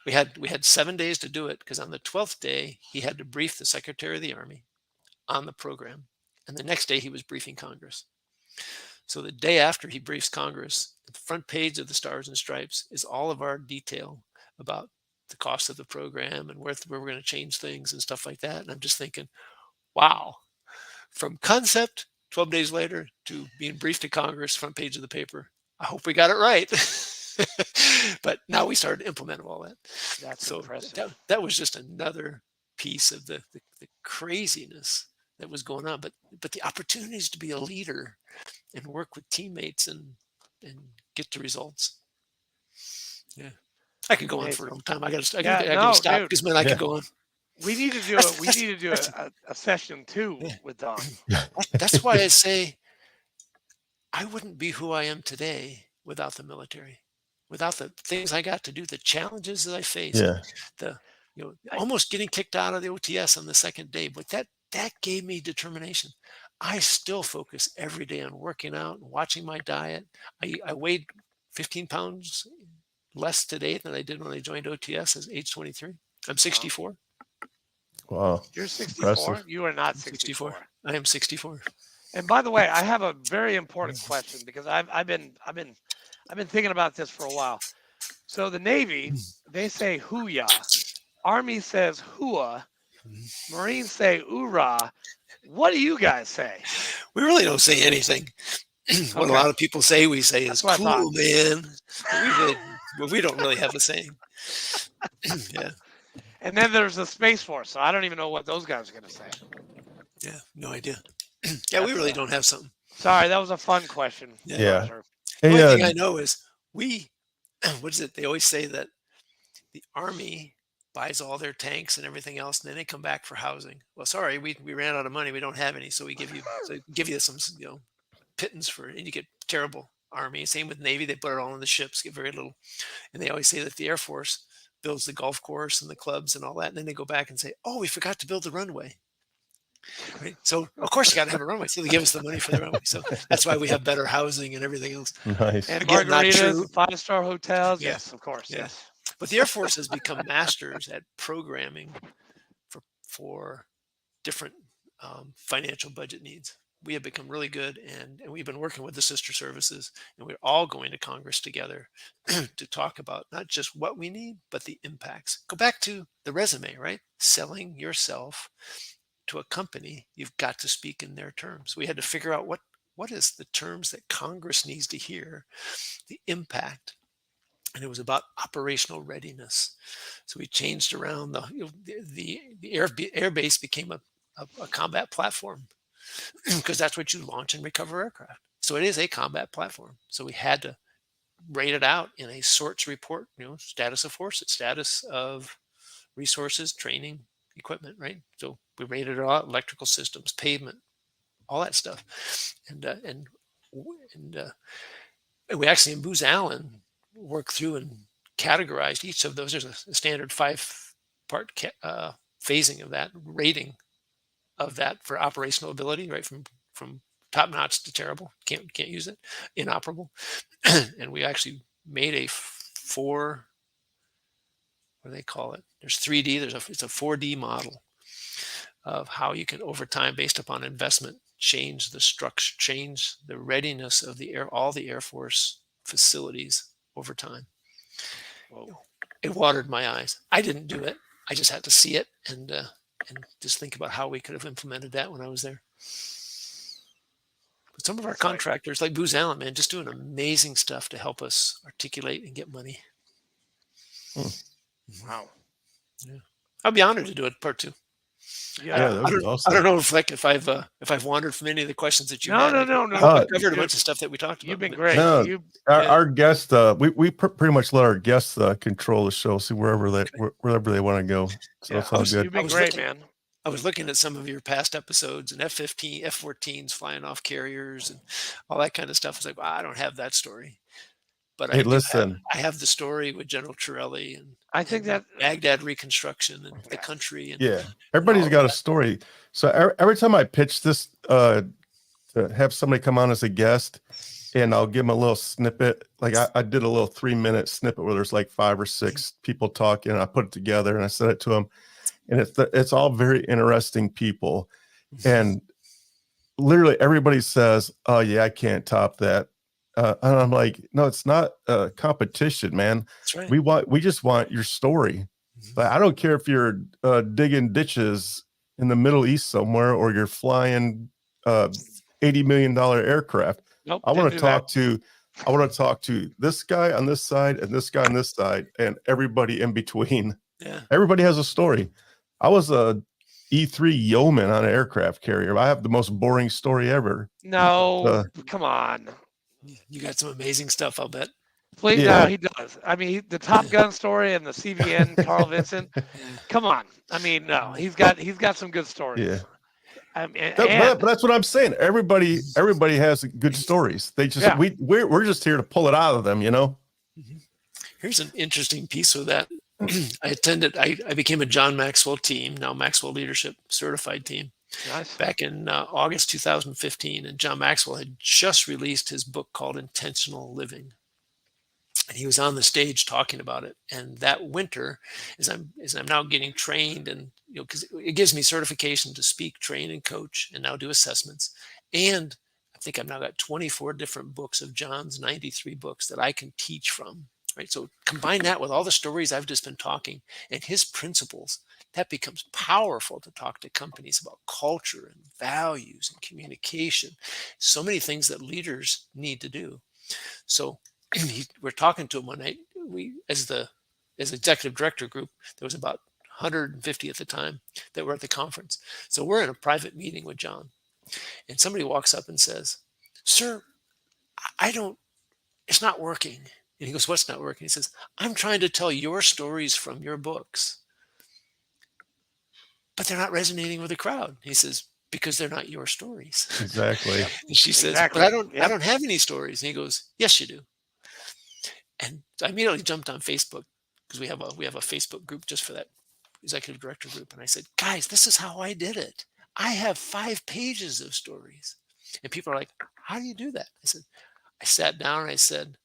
[SPEAKER 3] we had 7 days to do it, because on the 12th day he had to brief the Secretary of the Army on the program, and the next day he was briefing Congress. So the day after he briefs Congress, at the front page of the Stars and Stripes is all of our detail about the cost of the program and where we're going to change things and stuff like that. And I'm just thinking, wow, from concept 12 days later to being briefed to Congress, front page of the paper. I hope we got it right. But now we started to implement all that.
[SPEAKER 2] That's so impressive.
[SPEAKER 3] That was just another piece of the craziness that was going on. But the opportunities to be a leader and work with teammates and get to results. Yeah. I could go on for a long time. I got to stop, because man, I could go on.
[SPEAKER 2] We need to do it. We need to do a session 2 with Don.
[SPEAKER 3] That's why I say I wouldn't be who I am today without the military, without the things I got to do, the challenges that I faced, almost getting kicked out of the OTS on the second day. But that gave me determination. I still focus every day on working out and watching my diet. I weighed 15 pounds less today than I did when I joined OTS at age 23. I'm 64.
[SPEAKER 1] Wow.
[SPEAKER 2] You're 64.
[SPEAKER 1] Impressive.
[SPEAKER 2] You are not 64.
[SPEAKER 3] I am 64.
[SPEAKER 2] And by the way, I have a very important question because I've been thinking about this for a while. So the Navy, they say hooyah. Army says hooah. Marines say oorah. What do you guys say?
[SPEAKER 3] We really don't say anything. What a lot of people say, we say is cool, man. We don't really have a saying. Yeah.
[SPEAKER 2] And then there's the Space Force, so I don't even know what those guys are going to say.
[SPEAKER 3] Yeah, no idea. Yeah, we really don't have something.
[SPEAKER 2] Sorry, that was a fun question.
[SPEAKER 1] Yeah.
[SPEAKER 3] The only thing I know is what is it? They always say that the Army buys all their tanks and everything else, and then they come back for housing. Well, sorry, we ran out of money. We don't have any, so we give you some pittance for it, and you get terrible Army. Same with Navy; they put it all on the ships, get very little. And they always say that the Air Force builds the golf course and the clubs and all that, and then they go back and say, "Oh, we forgot to build the runway." Right? So of course you got to have a runway. So they give us the money for the runway. So that's why we have better housing and everything else.
[SPEAKER 1] Nice.
[SPEAKER 2] And margaritas, 5-star hotels.
[SPEAKER 3] Yeah.
[SPEAKER 2] Yes, of course.
[SPEAKER 3] Yeah.
[SPEAKER 2] Yes.
[SPEAKER 3] But the Air Force has become masters at programming for different financial budget needs. We have become really good, and we've been working with the sister services, and we're all going to Congress together to talk about not just what we need, but the impacts. Go back to the resume, right? Selling yourself to a company, you've got to speak in their terms. We had to figure out what is the terms that Congress needs to hear, the impact. And it was about operational readiness. So we changed around the air base became a combat platform because that's what you launch and recover aircraft. So it is a combat platform. So we had to rate it out in a sorts report, status of forces, status of resources, training, equipment, right? So we rated it out, electrical systems, pavement, all that stuff. And we actually in Booz Allen worked through and categorized each of those. There's a standard 5-part phasing of that, rating of that for operational ability, right? From top notch to terrible, can't use it, inoperable. And we actually made a 4, what do they call it? There's 3D, it's a 4D model of how you can over time, based upon investment, change the structure, change the readiness of all the Air Force facilities over time. Whoa. It watered my eyes. I didn't do it. I just had to see it and just think about how we could have implemented that when I was there. But some of our contractors, like Booz Allen, man, just doing amazing stuff to help us articulate and get money.
[SPEAKER 2] Wow.
[SPEAKER 3] Yeah, I'd be honored to do it part 2.
[SPEAKER 1] Yeah, that was awesome.
[SPEAKER 3] I don't know if I've wandered from any of the questions that you
[SPEAKER 2] had.
[SPEAKER 3] No. I covered a bunch of stuff that we talked about.
[SPEAKER 2] You've been great.
[SPEAKER 1] No, our guests, we pretty much let our guests control the show, see wherever they want to go. So it's all good.
[SPEAKER 2] You've been great, man.
[SPEAKER 3] I was looking at some of your past episodes and F-15, F-14s flying off carriers and all that kind of stuff. I was like, well, I don't have that story. But
[SPEAKER 1] hey, listen,
[SPEAKER 3] I have the story with General Torelli and
[SPEAKER 2] I think that
[SPEAKER 3] Baghdad reconstruction and the country. And
[SPEAKER 1] yeah, everybody's got a story. So every time I pitch this to have somebody come on as a guest, and I'll give them a little snippet. Like I did a little 3-minute snippet where there's like 5 or 6 people talking, and I put it together and I sent it to them, and it's all very interesting people, and literally everybody says, "Oh yeah, I can't top that." And I'm like, no, it's not a competition, man.
[SPEAKER 3] That's right.
[SPEAKER 1] We just want your story. But I don't care if you're digging ditches in the Middle East somewhere or you're flying $80 million aircraft.
[SPEAKER 2] Nope,
[SPEAKER 1] I want to talk to this guy on this side and this guy on this side and everybody in between.
[SPEAKER 3] Yeah.
[SPEAKER 1] Everybody has a story. I was a E3 yeoman on an aircraft carrier. I have the most boring story ever.
[SPEAKER 2] No, come on.
[SPEAKER 3] You got some amazing stuff, I'll bet.
[SPEAKER 2] Please, yeah. No, he does. I mean, the Top Gun story and the CVN, Carl Vincent. Come on. I mean, no, he's got some good stories.
[SPEAKER 1] Yeah.
[SPEAKER 2] I mean,
[SPEAKER 1] but that's what I'm saying. Everybody has good stories. They just we're just here to pull it out of them,
[SPEAKER 3] Here's an interesting piece of that. I became a John Maxwell team, now Maxwell Leadership Certified team.
[SPEAKER 2] Nice.
[SPEAKER 3] Back in August 2015, and John Maxwell had just released his book called Intentional Living, and he was on the stage talking about it. And that winter, as I'm now getting trained, and because it gives me certification to speak, train, and coach, and now do assessments. And I think I've now got 24 different books of John's 93 books that I can teach from, right? So combine that with all the stories I've just been talking and his principles, that becomes powerful to talk to companies about culture and values and communication. So many things that leaders need to do. So we're talking to him one night. We, as executive director group, there was about 150 at the time that were at the conference. So we're in a private meeting with John, and somebody walks up and says, "Sir, it's not working." And he goes, "What's not working?" He says, "I'm trying to tell your stories from your books, but they're not resonating with the crowd." He says, "Because they're not your stories."
[SPEAKER 1] Exactly.
[SPEAKER 3] And she says, "But I don't have any stories." And he goes, "Yes, you do." And I immediately jumped on Facebook, because we have a Facebook group just for that executive director group. And I said, "Guys, this is how I did it. I have 5 pages of stories." And people are like, "How do you do that?" I sat down and I said,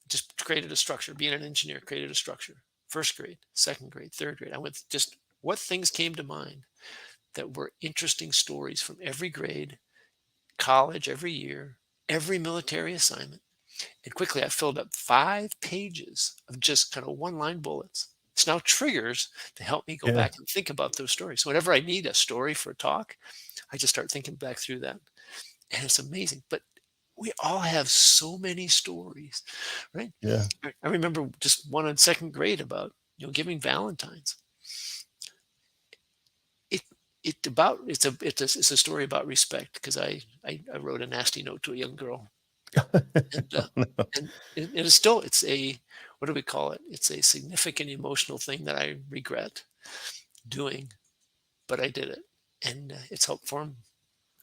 [SPEAKER 3] just created a structure. Being an engineer, created a structure. 1st grade, 2nd grade, 3rd grade. I went just what things came to mind that were interesting stories from every grade, college, every year, every military assignment. And quickly I filled up 5 pages of just kind of one-line bullets. It's now triggers to help me go back and think about those stories. So whenever I need a story for a talk, I just start thinking back through that. And it's amazing. But we all have so many stories, right?
[SPEAKER 1] Yeah.
[SPEAKER 3] I remember just one in 2nd grade about, giving Valentine's. It's a story about respect, because I wrote a nasty note to a young girl. And it's a, what do we call it? It's a significant emotional thing that I regret doing, but I did it, and it's helped form.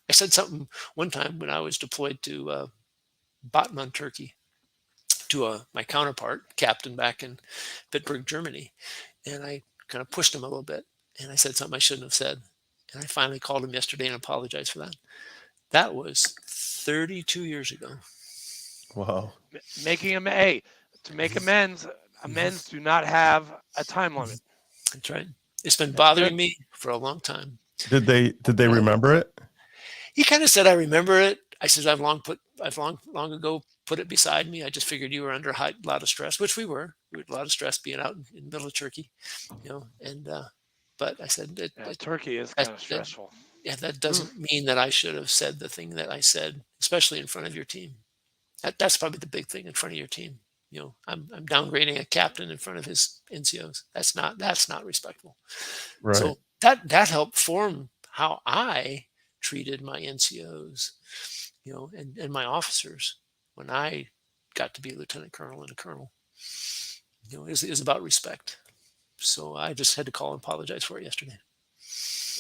[SPEAKER 3] I said something one time when I was deployed to Batman, Turkey, to my counterpart, captain back in Bitburg, Germany, and I kind of pushed him a little bit, and I said something I shouldn't have said, and I finally called him yesterday and apologized for that. That was 32 years ago.
[SPEAKER 1] Wow.
[SPEAKER 2] To make amends do not have a time limit.
[SPEAKER 3] That's right. It's been bothering me for a long time.
[SPEAKER 1] Did they remember it?
[SPEAKER 3] He kind of said, "I remember it." I said, I've long ago put it beside me. I just figured you were under a lot of stress," which we were. We had a lot of stress being out in the middle of Turkey, and but I said,
[SPEAKER 2] Turkey is kind of stressful.
[SPEAKER 3] That doesn't mean that I should have said the thing that I said, especially in front of your team. That's probably the big thing, in front of your team. I'm downgrading a captain in front of his NCOs. That's not respectful.
[SPEAKER 1] Right.
[SPEAKER 3] So that helped form how I treated my NCOs, and my officers when I got to be a lieutenant colonel and a colonel. It was about respect. So I just had to call and apologize for it yesterday.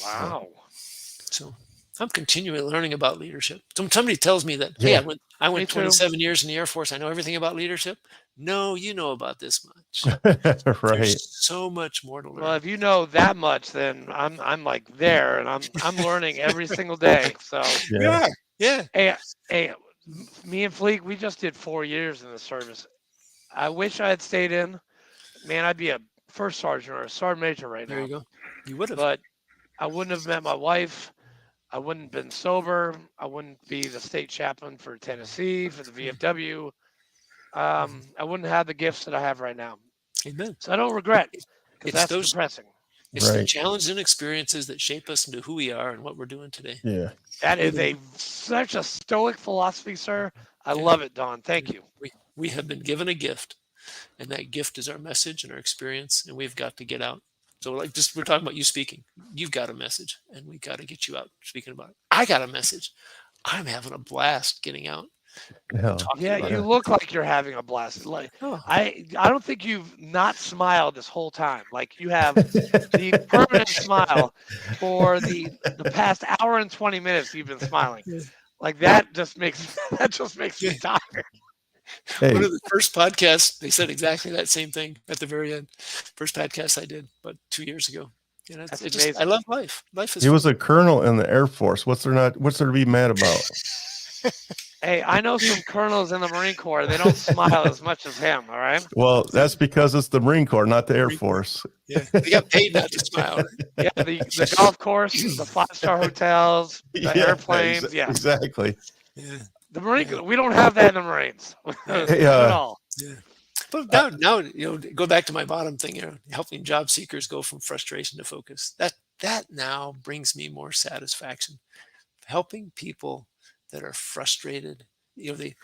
[SPEAKER 2] Wow.
[SPEAKER 3] So I'm continually learning about leadership. Somebody tells me that, hey, I went 27 years in the Air Force. I know everything about leadership. No, you know about this much.
[SPEAKER 1] Right.
[SPEAKER 3] There's so much more to learn.
[SPEAKER 2] Well, if you know that much, then I'm like there, and I'm learning every single day. So
[SPEAKER 3] yeah.
[SPEAKER 2] Hey, me and Fleek, we just did 4 years in the service. I wish I had stayed in. Man, I'd be a 1st sergeant or a sergeant major right now.
[SPEAKER 3] There you go. You would have.
[SPEAKER 2] But I wouldn't have met my wife. I wouldn't have been sober. I wouldn't be the state chaplain for Tennessee, for the VFW. I wouldn't have the gifts that I have right now.
[SPEAKER 3] Amen.
[SPEAKER 2] So I don't regret it, because that's depressing.
[SPEAKER 3] It's the challenges and experiences that shape us into who we are and what we're doing today.
[SPEAKER 1] Yeah.
[SPEAKER 2] That is such a stoic philosophy, sir. I love it, Don. Thank you.
[SPEAKER 3] We have been given a gift, and that gift is our message and our experience, and we've got to get out. So we're talking about you speaking. You've got a message, and we got to get you out speaking about it. I got a message. I'm having a blast getting out.
[SPEAKER 2] Yeah, you look like you're having a blast. Like I don't think you've not smiled this whole time. Like you have the permanent smile for the past hour and 20 minutes. You've been smiling. Like that just makes me tired.
[SPEAKER 1] Hey.
[SPEAKER 3] One of the first podcasts, they said exactly that same thing at the very end. First podcast I did about 2 years ago.
[SPEAKER 2] That's amazing.
[SPEAKER 3] I love life. Life is.
[SPEAKER 1] He was a colonel in the Air Force. What's there to be mad about?
[SPEAKER 2] Hey, I know some colonels in the Marine Corps. They don't smile as much as him. All right.
[SPEAKER 1] Well, that's because it's the Marine Corps, not the Air Force.
[SPEAKER 3] Yeah, they got paid not to smile.
[SPEAKER 2] Yeah, the golf course, the 5-star hotels, the airplanes. Yeah,
[SPEAKER 1] exactly.
[SPEAKER 3] Yeah.
[SPEAKER 2] The Marine, we don't have that in the Marines at all.
[SPEAKER 3] Yeah. But now, go back to my bottom thing, helping job seekers go from frustration to focus. That now brings me more satisfaction. Helping people that are frustrated. The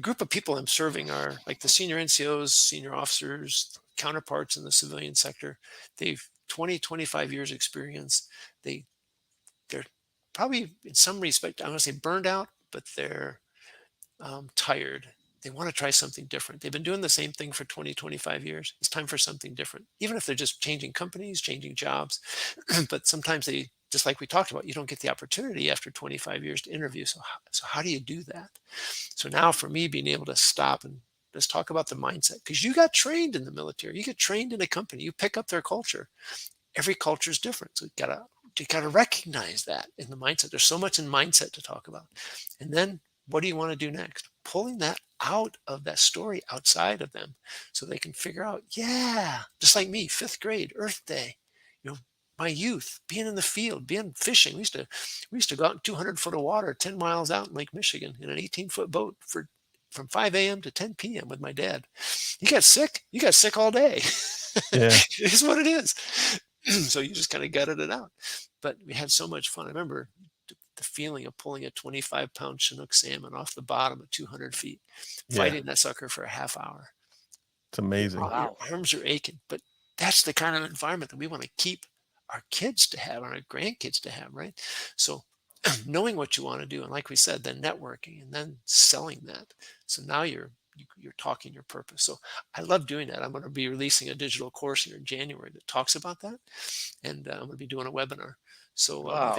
[SPEAKER 3] group of people I'm serving are like the senior NCOs, senior officers, counterparts in the civilian sector. They've 20, 25 years experience. They're probably in some respect, I'm going to say burned out, but they're tired. They want to try something different. They've been doing the same thing for 20, 25 years. It's time for something different, even if they're just changing companies, changing jobs. But sometimes they, just like we talked about, you don't get the opportunity after 25 years to interview. So how do you do that? So now for me, being able to stop and let's talk about the mindset, because you got trained in the military, you get trained in a company, you pick up their culture. Every culture is different. So you gotta recognize that in the mindset. There's so much in mindset to talk about. And then what do you want to do next? Pulling that out of that story outside of them so they can figure out, just like me, 5th grade, Earth Day, my youth, being in the field, being fishing. We used to go out in 200 foot of water, 10 miles out in Lake Michigan in an 18-foot boat from 5 a.m. to 10 p.m. with my dad. You got sick all day.
[SPEAKER 1] Yeah.
[SPEAKER 3] It's what it is. So you just kind of gutted it out. But we had so much fun. I remember the feeling of pulling a 25-pound Chinook salmon off the bottom at 200 feet, fighting that sucker for a half hour.
[SPEAKER 1] It's amazing.
[SPEAKER 2] Wow.
[SPEAKER 3] Your arms are aching. But that's the kind of environment that we want to keep our kids to have, and our grandkids to have, right? So knowing what you want to do, and like we said, then networking and then selling that. So now you're talking your purpose. So I love doing that. I'm going to be releasing a digital course here in January that talks about that, and I'm going to be doing a webinar. So if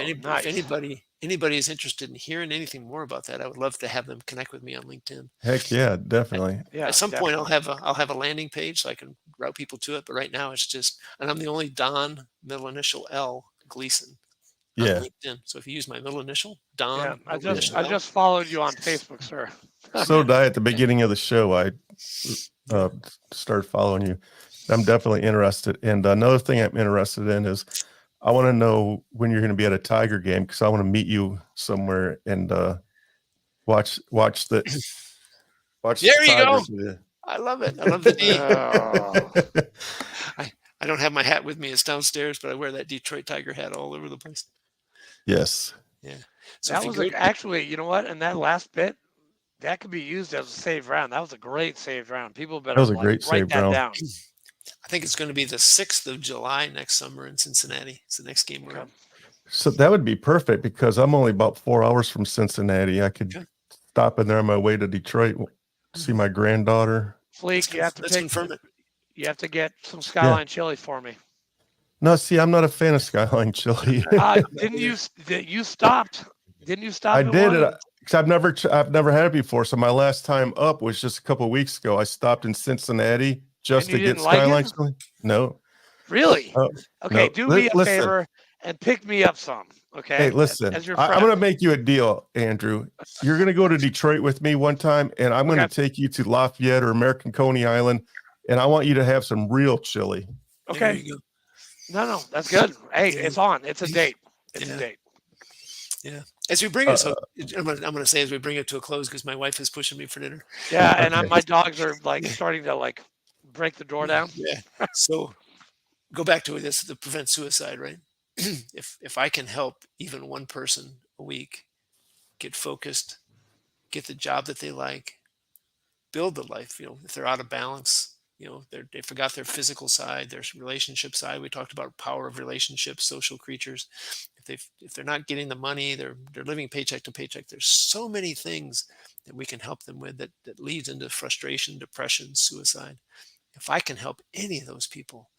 [SPEAKER 3] anybody is interested in hearing anything more about that, I would love to have them connect with me on LinkedIn.
[SPEAKER 1] Heck yeah, definitely.
[SPEAKER 3] At some point, I'll have a landing page so I can route people to it. But right now, it's just, and I'm the only Don, middle initial L, Gleason.
[SPEAKER 1] Yeah.
[SPEAKER 3] On LinkedIn. So if you use my middle initial, Don.
[SPEAKER 2] Yeah, I just followed you on Facebook, sir.
[SPEAKER 1] So did I at the beginning of the show. I started following you. I'm definitely interested. And another thing I'm interested in is I want to know when you're going to be at a Tiger game, because I want to meet you somewhere and watch the
[SPEAKER 3] There you
[SPEAKER 1] Tigers.
[SPEAKER 3] go. I love it. I love the D. I don't have my hat with me. It's downstairs, but I wear that Detroit Tiger hat all over the place.
[SPEAKER 1] Yes.
[SPEAKER 3] Yeah. So
[SPEAKER 2] that was actually, you know what? And that last bit, that could be used as a saved round. That was a great saved round. People better write that down.
[SPEAKER 3] I think it's going to be the 6th of July next summer in Cincinnati. It's the next game we're at.
[SPEAKER 1] So that would be perfect, because I'm only about 4 hours from Cincinnati. I could stop in there on my way to Detroit, see my granddaughter.
[SPEAKER 2] Fleek, you have to get some Skyline chili for me.
[SPEAKER 1] No, see, I'm not a fan of Skyline chili.
[SPEAKER 2] Didn't you stopped? Didn't you stop?
[SPEAKER 1] I did it because I've never had it before. So my last time up was just a couple of weeks ago. I stopped in Cincinnati just to get Skyline chili. No.
[SPEAKER 2] Really? Okay,
[SPEAKER 1] no.
[SPEAKER 2] do me a favor and pick me up some. Okay.
[SPEAKER 1] Hey, listen, I'm going to make you a deal, Andrew. You're going to go to Detroit with me one time, and I'm going to take you to Lafayette or American Coney Island, and I want you to have some real chili.
[SPEAKER 2] Okay. No, that's good. Hey, it's on. It's a date. It's a date.
[SPEAKER 3] Yeah. As we bring it, I'm going to say as we bring it to a close, because my wife is pushing me for dinner.
[SPEAKER 2] Yeah, and my dogs are starting to break the door down.
[SPEAKER 3] Yeah. So go back to this to prevent suicide, right? If I can help even one person a week get focused, get the job that they like, build the life, if they're out of balance, they forgot their physical side, their relationship side. We talked about power of relationships, social creatures. If they're not getting the money, they're living paycheck to paycheck. There's so many things that we can help them with that leads into frustration, depression, suicide. If I can help any of those people,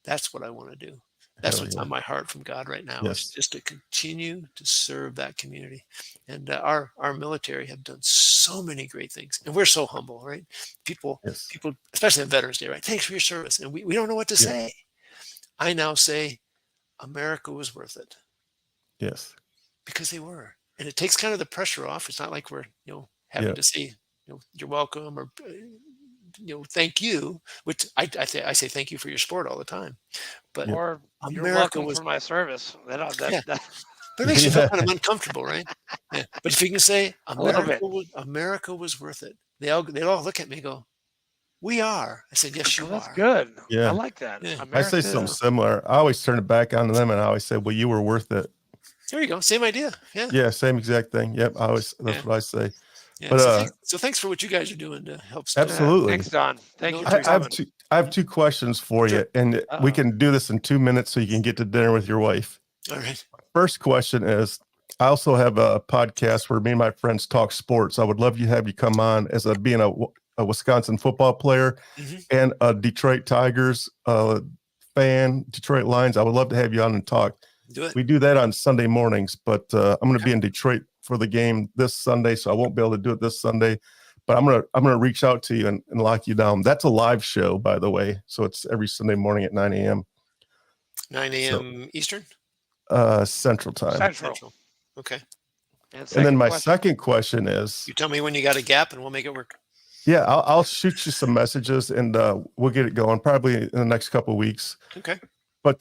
[SPEAKER 3] that's what I want to do. That's what's on my heart from God right now.
[SPEAKER 1] Yes.
[SPEAKER 3] Is just to continue to serve that community. And our military have done so many great things. And we're so humble, right? People, especially on Veterans Day, right? Thanks for your service. And we don't know what to say. I now say, America was worth it.
[SPEAKER 1] Yes.
[SPEAKER 3] Because they were. and it takes kind of the pressure off. It's not like we're, having to say, you're welcome or, thank you, which I say thank you for your sport all the time. But
[SPEAKER 2] or you're
[SPEAKER 3] America
[SPEAKER 2] welcome for my service. That
[SPEAKER 3] but it makes you feel kind of uncomfortable, right? Yeah. But if you can say America was worth it, they'd all look at me and go, "We are." I said, "Yes, you are."
[SPEAKER 2] That's good.
[SPEAKER 1] Yeah.
[SPEAKER 2] I like that.
[SPEAKER 3] Yeah.
[SPEAKER 1] I say something similar. I always turn it back on to them, and I always say, "Well, you were worth it."
[SPEAKER 3] There you go. Same idea. Yeah.
[SPEAKER 1] Yeah, same exact thing. Yep. That's what I say.
[SPEAKER 3] Yeah.
[SPEAKER 1] But
[SPEAKER 3] so thanks for what you guys are doing to help.
[SPEAKER 1] Absolutely.
[SPEAKER 2] Thanks, Don. Thank you.
[SPEAKER 1] I have two questions for you, and we can do this in 2 minutes so you can get to dinner with your wife.
[SPEAKER 3] All right.
[SPEAKER 1] First question is, I also have a podcast where me and my friends talk sports. I would love to have you come on as being a Wisconsin football player and a Detroit Tigers fan, Detroit Lions. I would love to have you on and talk.
[SPEAKER 3] Do it.
[SPEAKER 1] We do that on Sunday mornings, but I'm going to be in Detroit for the game this Sunday, so I won't be able to do it this Sunday. But I'm gonna reach out to you and lock you down. That's a live show, by the way. So it's every Sunday morning at 9 a.m.
[SPEAKER 3] 9 a.m. Eastern?
[SPEAKER 1] Central time.
[SPEAKER 3] Central. Okay.
[SPEAKER 1] And then my second question is,
[SPEAKER 3] you tell me when you got a gap and we'll make it work.
[SPEAKER 1] Yeah, I'll shoot you some messages and we'll get it going probably in the next couple of weeks.
[SPEAKER 3] Okay.
[SPEAKER 1] But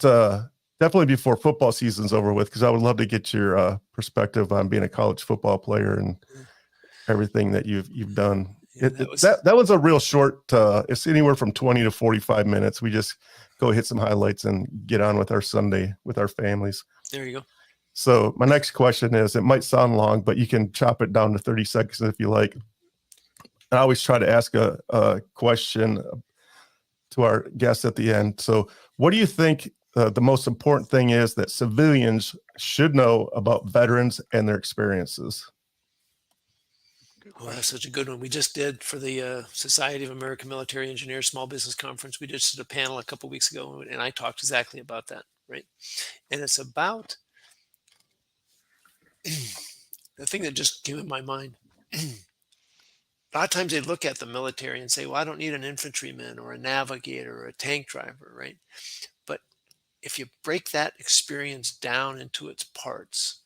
[SPEAKER 1] definitely before football season's over with, because I would love to get your perspective on being a college football player and everything that you've done. Yeah, that was a real short. It's anywhere from 20 to 45 minutes. We just go hit some highlights and get on with our Sunday with our families.
[SPEAKER 3] There you go.
[SPEAKER 1] So my next question is, it might sound long, but you can chop it down to 30 seconds if you like. I always try to ask a question to our guests at the end. So what do you think the most important thing is that civilians should know about veterans and their experiences?
[SPEAKER 3] Well, that's such a good one. We just did for the Society of American Military Engineers Small Business Conference. We just did a panel a couple of weeks ago, and I talked exactly about that, right? And it's about the thing that just came in my mind. A lot of times they look at the military and say, well, I don't need an infantryman or a navigator or a tank driver, right? But if you break that experience down into its parts,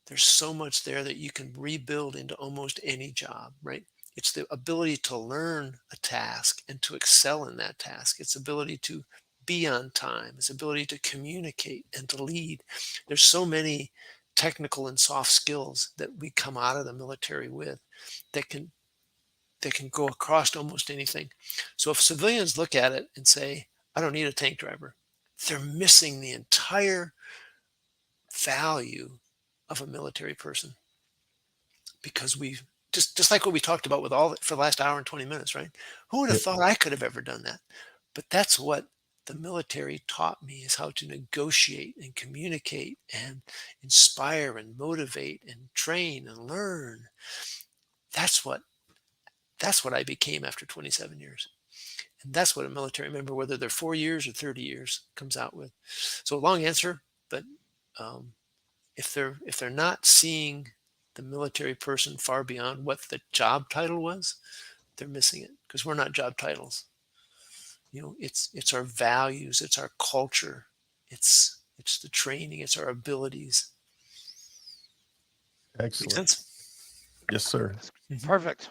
[SPEAKER 3] there's so much there that you can rebuild into almost any job, right? It's the ability to learn a task and to excel in that task. It's ability to be on time. It's ability to communicate and to lead. There's so many technical and soft skills that we come out of the military with that can go across almost anything. So if civilians look at it and say, I don't need a tank driver, they're missing the entire value of a military person, because we just like what we talked about with for the last hour and 20 minutes, right? Who would have thought I could have ever done that? But that's what the military taught me, is how to negotiate and communicate and inspire and motivate and train and learn. That's what I became after 27 years. And that's what a military member, whether they're 4 years or 30 years, comes out with. So long answer, but if they're not seeing the military person far beyond what the job title was, they're missing it, because we're not job titles. It's our values, it's our culture, it's the training, it's our abilities.
[SPEAKER 1] Excellent.
[SPEAKER 3] Make sense?
[SPEAKER 1] Yes, sir.
[SPEAKER 2] Perfect.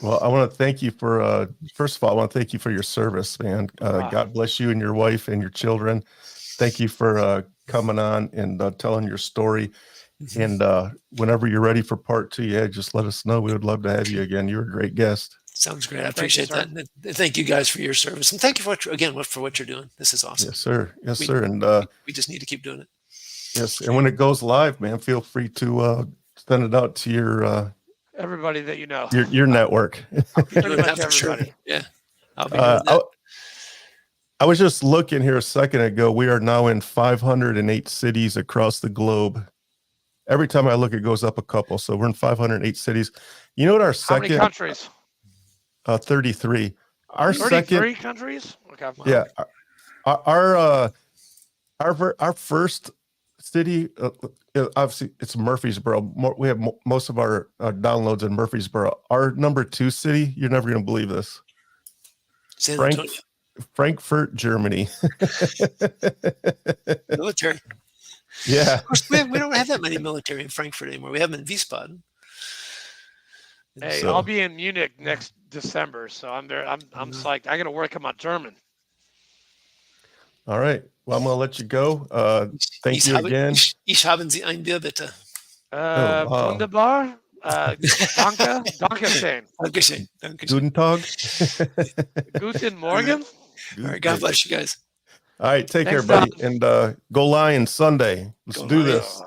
[SPEAKER 1] Well, I want to thank you for, first of all, I want to thank you for your service, man. God bless you and your wife and your children. Thank you for coming on and telling your story. And whenever you're ready for part 2, just let us know. We would love to have you again. You're a great guest.
[SPEAKER 3] Sounds great. I appreciate that. And thank you guys for your service. And thank you for what you're doing. This is awesome.
[SPEAKER 1] Yes, sir. Yes, sir. And
[SPEAKER 3] we just need to keep doing it.
[SPEAKER 1] Yes. And when it goes live, man, feel free to send it out to your
[SPEAKER 2] everybody that you know,
[SPEAKER 1] your network.
[SPEAKER 2] Pretty much everybody.
[SPEAKER 3] Yeah. I'll be doing that.
[SPEAKER 1] I was just looking here a second ago. We are now in 508 cities across the globe. Every time I look, it goes up a couple. So we're in 508 cities. You know what our second?
[SPEAKER 2] How many countries?
[SPEAKER 1] 33. Our
[SPEAKER 2] 33 countries? Okay.
[SPEAKER 1] Yeah. Our first city, obviously it's Murfreesboro. We have most of our downloads in Murfreesboro. Our number 2 city, you're never going to believe this.
[SPEAKER 3] San Antonio.
[SPEAKER 1] Frankfurt, Germany.
[SPEAKER 3] Military.
[SPEAKER 1] Yeah.
[SPEAKER 3] Of course, we don't have that many military in Frankfurt anymore. We have them in Wiesbaden.
[SPEAKER 2] Hey, I'll be in Munich next December, so I'm psyched. I got to work on my German.
[SPEAKER 1] All right. Well, I'm going to let you go. Thank you again.
[SPEAKER 3] Ich haben Sie ein Bier, bitte.
[SPEAKER 1] Wow.
[SPEAKER 2] Wunderbar. Danke. Dankeschön.
[SPEAKER 3] Dankeschön.
[SPEAKER 1] Guten Tag.
[SPEAKER 2] Guten Morgen.
[SPEAKER 3] All right. God bless you guys.
[SPEAKER 1] All right. Take care, buddy. And go Lions Sunday. Let's do this.